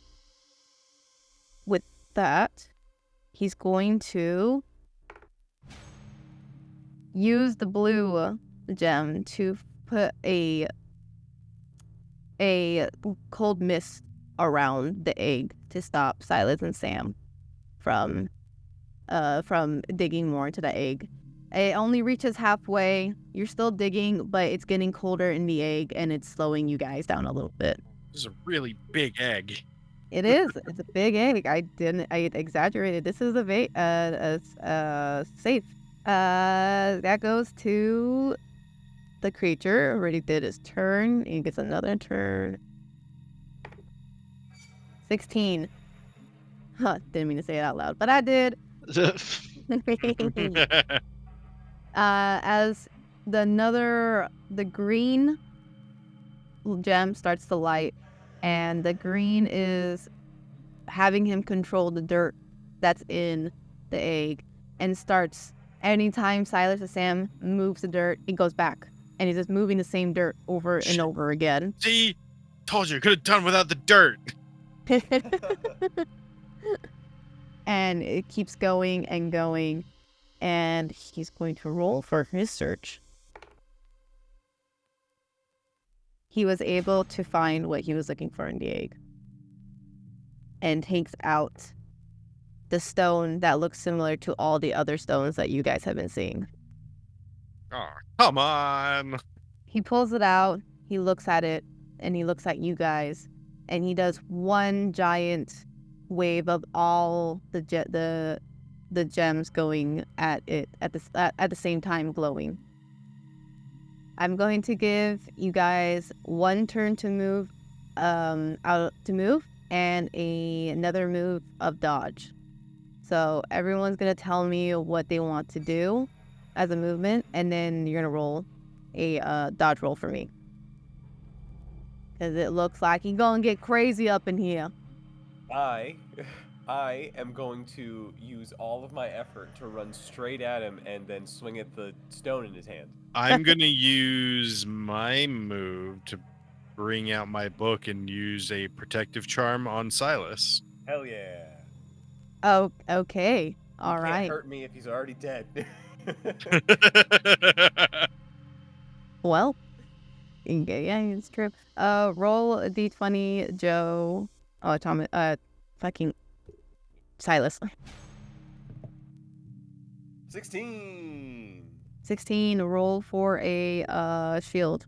with that, he's going to use the blue gem to put a cold mist around the egg to stop Silas and Sam from digging more into the egg. It only reaches halfway. You're still digging, but it's getting colder in the egg, and it's slowing you guys down a little bit. This is a really big egg. It is. It's a big egg. I exaggerated. This is safe. That goes to the creature. Already did his turn. He gets another turn. 16. Huh, didn't mean to say it out loud, but I did. As the green gem starts to light, and the green is having him control the dirt that's in the egg, and starts anytime Silas or Sam moves the dirt, it goes back, and he's just moving the same dirt over and over again. See? Told you, could have done without the dirt. And it keeps going and going, and he's going to roll for his search. He was able to find what he was looking for in the egg, and takes out the stone that looks similar to all the other stones that you guys have been seeing. Oh, come on. He pulls it out, he looks at it, and he looks at you guys, and he does one giant wave of all the gems going at it at the same time glowing. I'm going to give you guys one turn to move, and another move of dodge. So everyone's gonna tell me what they want to do as a movement, and then you're gonna roll a dodge roll for me. Because it looks like you're gonna get crazy up in here. I am going to use all of my effort to run straight at him and then swing at the stone in his hand. I'm gonna use my move to bring out my book and use a protective charm on Silas. Hell yeah. Oh, okay. All Can't right. hurt me if he's already dead. Well, yeah, it's true. Roll a d20, Joe. Oh, Thomas. Fucking Silas. 16. 16. Roll for a shield.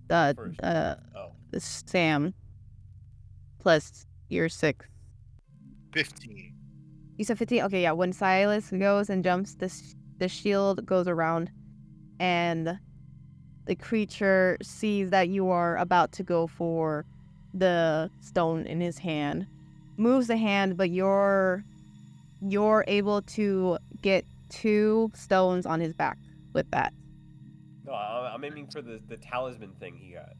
First. Sam. Plus your 6. 15. You said 15? Okay, yeah. When Silas goes and jumps, the shield goes around, and the creature sees that you are about to go for the stone in his hand, moves the hand, but you're able to get 2 stones on his back with that. No, I'm aiming for the talisman thing he got.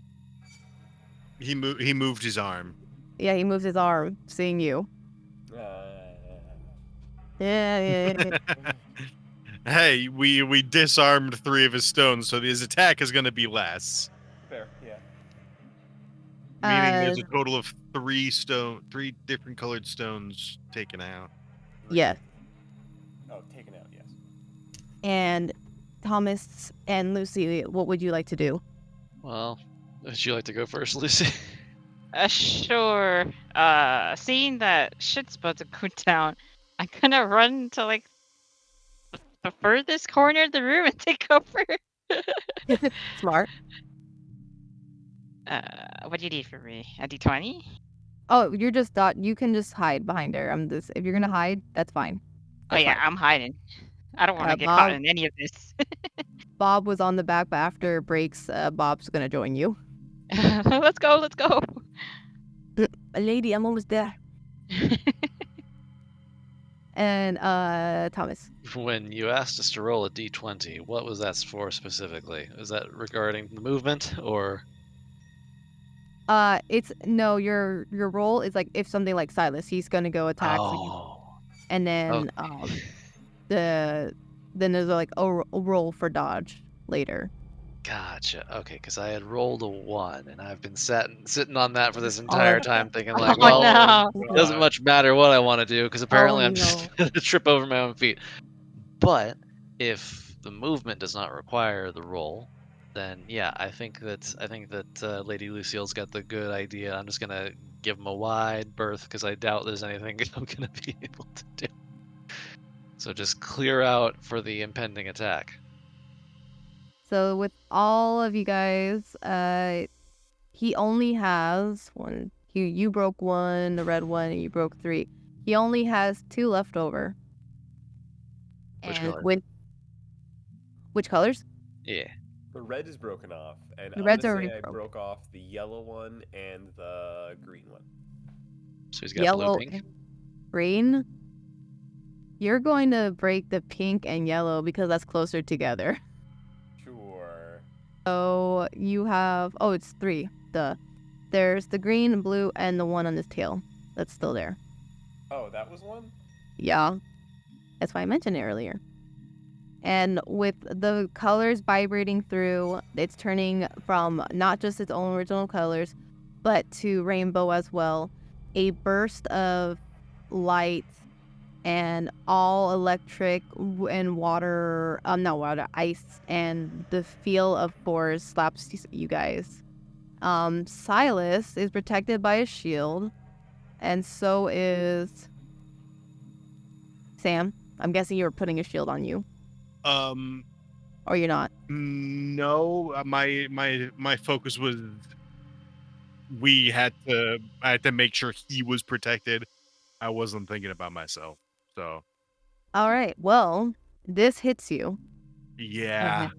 He moved his arm. Yeah, he moves his arm, seeing you. Yeah. Hey, we disarmed 3 of his stones, so his attack is gonna be less. Fair, yeah. Meaning there's a total of 3 different colored stones taken out. Yes. Oh, taken out, yes. And Thomas and Lucy, what would you like to do? Well, would you like to go first, Lucy? Sure. Seeing that shit's about to go down, I'm gonna run to like the furthest corner of the room and take cover. Smart. What do you need from me? A d20? Oh, you're just you can just hide behind her. If you're gonna hide, that's fine. Oh yeah, I'm hiding. I don't want to get caught in any of this. Bob was on the back, but after breaks, Bob's gonna join you. Let's go. Lady, I'm almost there. And Thomas. When you asked us to roll a d20, what was that for specifically? Is that regarding the movement or? It's no, your roll is like if something like Silas, he's gonna go attack, and then then there's like a roll for dodge later. Gotcha. Okay, because I had rolled a 1, and I've been sitting on that for this entire time, thinking like, well, no. it doesn't much matter what I want to do, because apparently I'm no. just gonna trip over my own feet. But if the movement does not require the roll, then yeah, I think that Lady Lucille's got the good idea. I'm just gonna give him a wide berth because I doubt there's anything I'm gonna be able to do. So just clear out for the impending attack. So with all of you guys, he only has 1. You broke 1, the red one, and you broke 3. He only has 2 left over. Which And color? Which colors? Yeah. The red is broken off, and The red's I'm gonna already say I broken. broke off the yellow one and the green one. So he's got Yellow blue, pink. and green. You're going to break the pink and yellow because that's closer together. Sure. So you have it's 3. There's the green, blue, and the one on his tail that's still there. Oh, that was one? Yeah. That's why I mentioned it earlier. And with the colors vibrating through, it's turning from not just its own original colors, but to rainbow as well. A burst of light and all electric and water, not water, ice, and the feel of force slaps you guys. Silas is protected by a shield, and so is Sam. I'm guessing you're putting a shield on you. Or you're not. No, my focus was I had to make sure he was protected. I wasn't thinking about myself. So All right. Well, this hits you. yeah,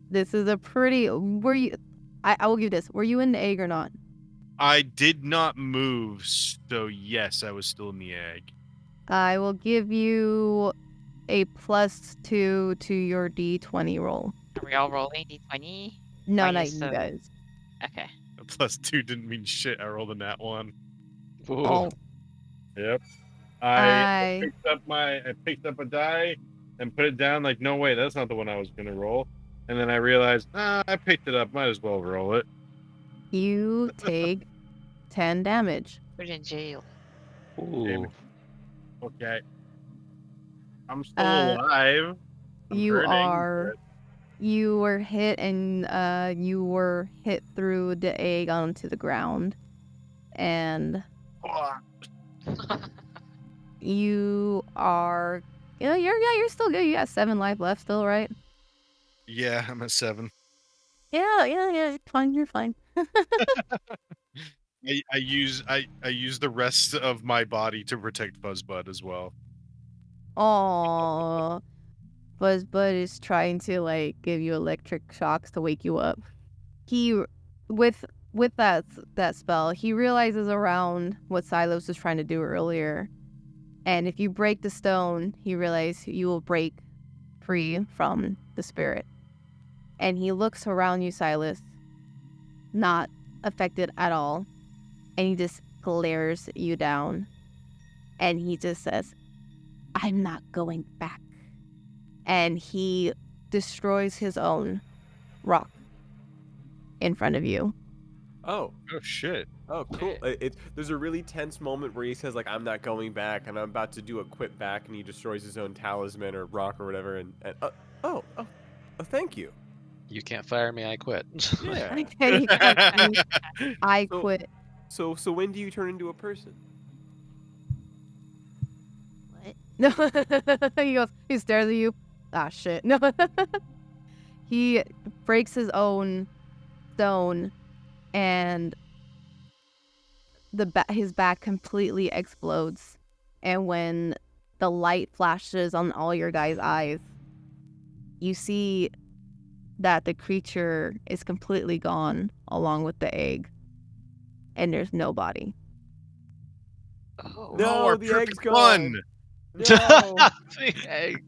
This is a pretty. Were you? I will give this. Were you in the egg or not? I did not move. So yes, I was still in the egg. I will give you a +2 to your D20 roll. Are we all rolling D20? No, not Minus you the- guys. Okay. A +2 didn't mean shit. I rolled a nat 1. Ooh. Oh, Yep. I picked up a die and put it down. Like, no way, that's not the one I was gonna roll. And then I realized, I picked it up. Might as well roll it. you take 10 damage. Put it in jail. Ooh. Okay. I'm still Uh, alive. I'm You hurting, are. You were hit and you were hit through the egg onto the ground. And but- you are. You're still good. You got 7 life left still, right? Yeah, I'm at 7. Yeah. You're fine. You're fine. I use the rest of my body to protect Fuzzbud as well. Aww. Buzzbud is trying to like give you electric shocks to wake you up. He, with that spell, he realizes around what Silos was trying to do earlier, and if you break the stone, he realizes you will break free from the spirit. And he looks around you, Silas, not affected at all, and he just glares you down, and he just says, "I'm not going back." And he destroys his own rock in front of you. Oh, Oh shit. oh, cool. There's a really tense moment where he says like, "I'm not going back," and I'm about to do a quip back, and he destroys his own talisman or rock or whatever. And thank you. You can't fire me, I quit. Yeah. Okay, you can't see. I So- quit. So when do you turn into a person? What? No. He stares at you. Ah, shit. No. He breaks his own stone, and his back completely explodes. And when the light flashes on all your guys' eyes, you see that the creature is completely gone along with the egg, and there's no body. Oh. No, our the perfect egg's gone. one. No. The egg.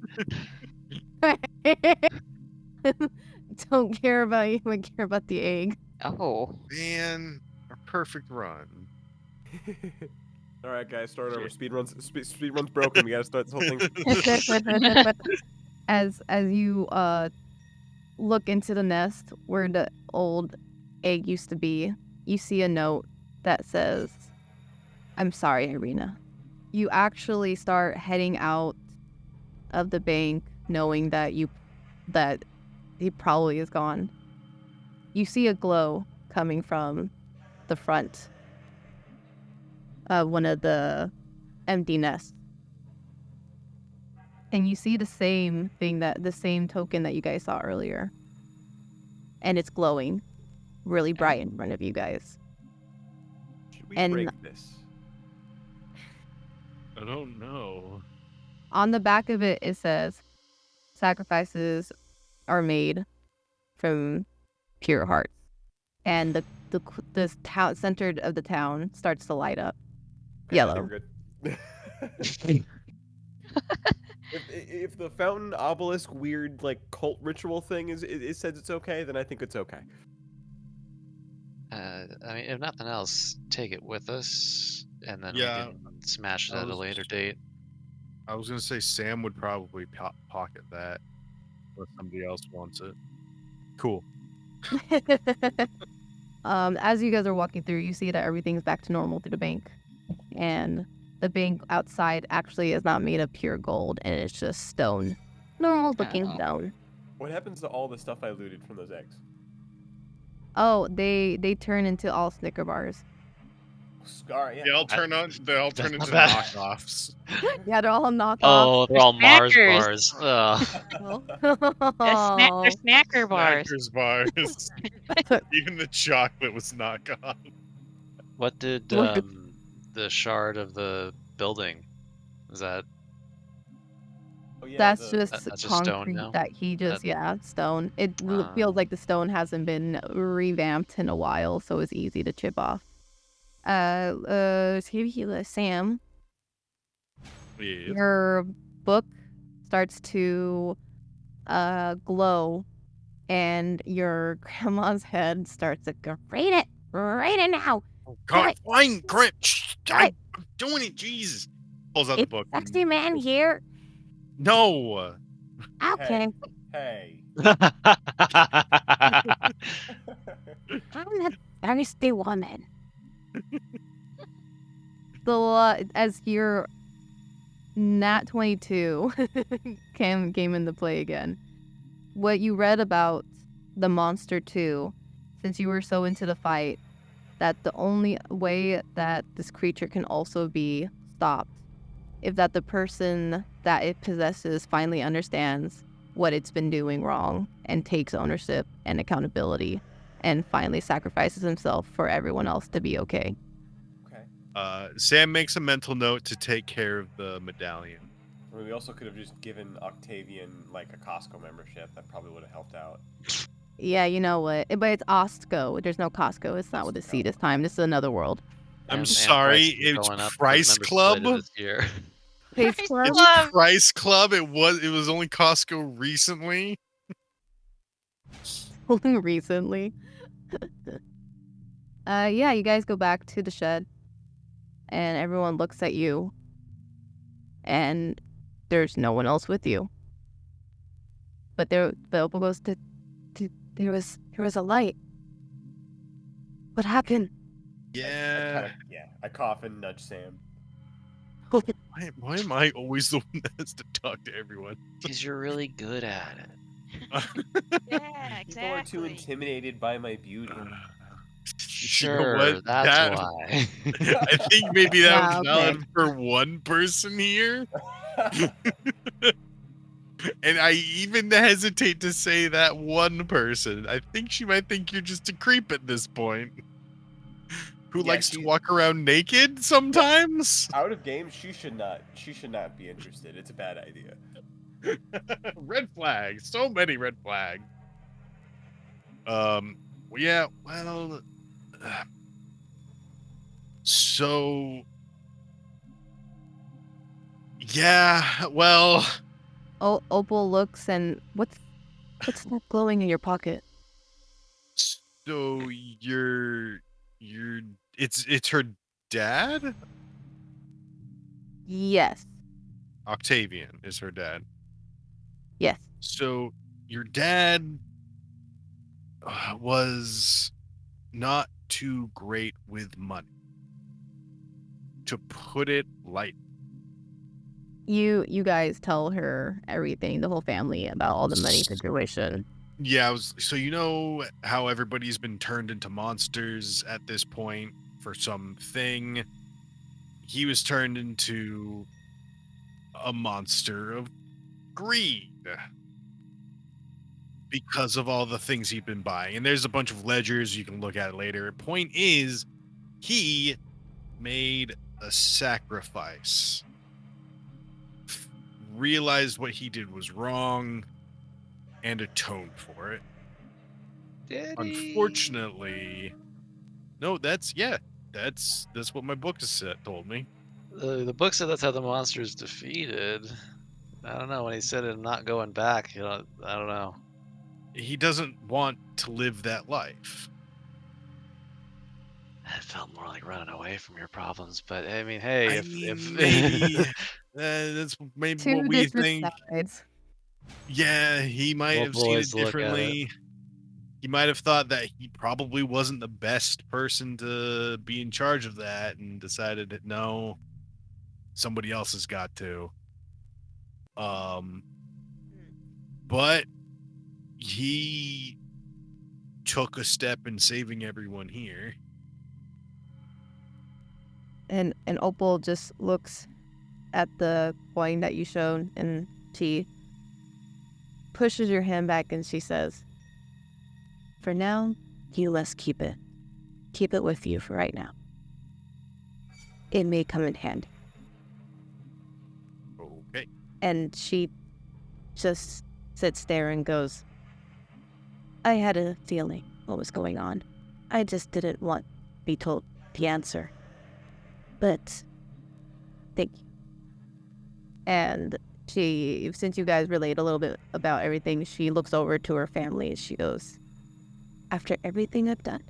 Don't care about you, I care about the egg. Oh. Man, a perfect run. All right, guys, start over. Speed run's broken. We gotta start this whole thing. As you look into the nest where the old egg used to be, you see a note that says, "I'm sorry, Irina." You actually start heading out of the bank knowing that he probably is gone. You see a glow coming from the front of one of the empty nests. And you see the same token that you guys saw earlier. And it's glowing really bright in front of you guys. Should we And- break this? I don't know. On the back of it, it says, "Sacrifices are made from pure hearts." And the town center of the town starts to light up. Okay, I think Yellow. we're good. If the fountain obelisk weird like cult ritual thing it says it's okay, then I think it's okay. I mean, if nothing else, take it with us, and then Yeah, we can smash it I at a was- later date. I was gonna say Sam would probably pocket that, unless somebody else wants it. Cool. As you guys are walking through, you see that everything's back to normal through the bank. And the bank outside actually is not made of pure gold, and it's just stone. Normal looking Oh. stone. What happens to all the stuff I looted from those eggs? Oh, they turn into all Snicker bars. Scar, yeah. They all turn into That's not knockoffs. Yeah, they're all knockoffs. Oh, they're all Mars Smackers. bars. Ugh. They're snacker bars. Smackers bars. Even the chocolate was knockoff. What did What? the shard of the building? Is that Oh yeah, That's the just that's just stone concrete now? that he just, stone. It Ah. feels like the stone hasn't been revamped in a while, so it's easy to chip off. Sam, Yes. your book starts to glow, and your grandma's head starts to go, read it now. Oh, Do God, it. fine, Grant. Shh, Do I'm it. doing it. Jesus. Pulls out the It's book. sexy man here. No. Okay, Hey. I'm a thirsty woman. So, as your Nat 22 came into play again, what you read about the monster 2, since you were so into the fight, that the only way that this creature can also be stopped if that the person that it possesses finally understands what it's been doing wrong and takes ownership and accountability and finally sacrifices himself for everyone else to be okay. Okay. Sam makes a mental note to take care of the medallion. I mean, we also could have just given Octavian like a Costco membership. That probably would have helped out. Yeah, you know what? But it's Ostco. There's no Costco. It's not with a C this time. This is another world. I'm And sorry, prices are it's going up 'cause Price membership's Club. later this year. Price Price Club? It's Club. Price Club. It was only Costco recently. Only recently. Yeah, you guys go back to the shed, and everyone looks at you, and there's no one else with you. But Opal goes to there was a light. What happened? Yeah. I cough and nudge Sam. Why am I always the one that has to talk to everyone? Because you're really good at it. Yeah, People are too exactly. intimidated by my beauty. You know Sure, what? that's That- why. I think maybe that Yeah, was okay. valid for one person here. And I even hesitate to say that one person. I think she might think you're just a creep at this point. Who Yeah, likes to she's- walk around naked sometimes? Out of game, she should not be interested. It's a bad idea. Red flags. So many red flags. Yeah, well, so yeah, well, Opal looks and what's that glowing in your pocket? so it's her dad? Yes. Octavian is her dad. Yes. So your dad was not too great with money, to put it light. You guys tell her everything, the whole family, about all the money situation. Yeah, so you know how everybody's been turned into monsters at this point for something. He was turned into a monster of greed because of all the things he'd been buying. And there's a bunch of ledgers, you can look at it later. Point is, he made a sacrifice, realized what he did was wrong, and atoned for it. Did Unfortunately, no, that's what my book has told me. the book said that's how the monster's defeated. I don't know. When he said it, not going back, I don't know. He doesn't want to live that life. That felt more like running away from your problems. But I mean, hey, Maybe that's maybe Two what we different think. sides. Yeah, he might have Multiple seen ways it to look at it. differently. He might have thought that he probably wasn't the best person to be in charge of that, and decided that no, somebody else has got to. But he took a step in saving everyone here. And Opal just looks at the coin that you showed, and she pushes your hand back and she says, "For now, you must keep it. Keep it with you for right now." it may come in handy. Okay. And she just sits there and goes, I had a feeling what was going on. I just didn't want to be told the answer. But thank you. And she, since you guys relate a little bit about everything, she looks over to her family and she goes, after everything I've done,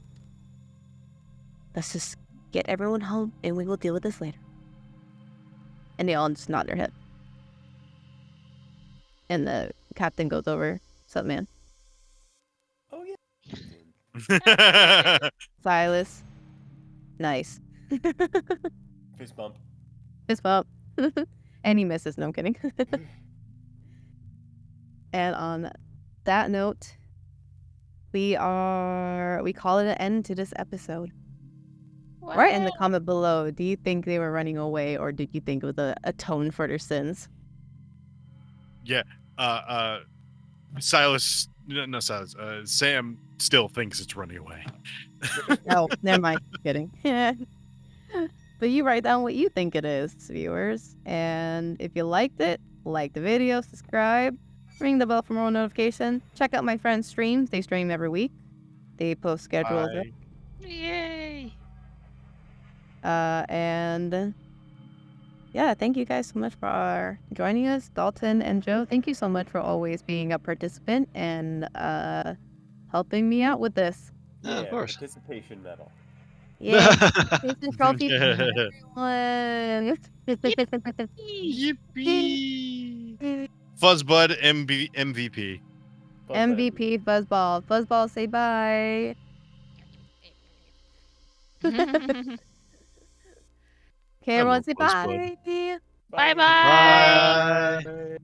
let's just get everyone home and we will deal with this later. And they all just nod their head. And the captain goes over, what's up, man? Oh yeah. Silas. Nice. Fist bump. Fist bump. And he misses. No, I'm kidding. And on that note, we call it an end to this episode. Right in the comment below, do you think they were running away or did you think it was a atone for their sins? Yeah. Silas. No, Silas. Sam still thinks it's running away. Oh, never mind. Kidding. But you write down what you think it is, viewers. And if you liked it, like the video, subscribe, ring the bell for more notification. Check out my friends' streams. They stream every week. They post schedules. Bye. Yay! And yeah, thank you guys so much for joining us. Dalton and Joe, thank you so much for always being a participant and helping me out with this. Yeah, of course. Participation medal. Yeah, it's a trophy for everyone. Yippee! Fuzzbud MVP. MVP Fuzzball. Fuzzball, say bye. Okay, everyone say Fuzzbud. bye. Bye-bye. Bye. Bye.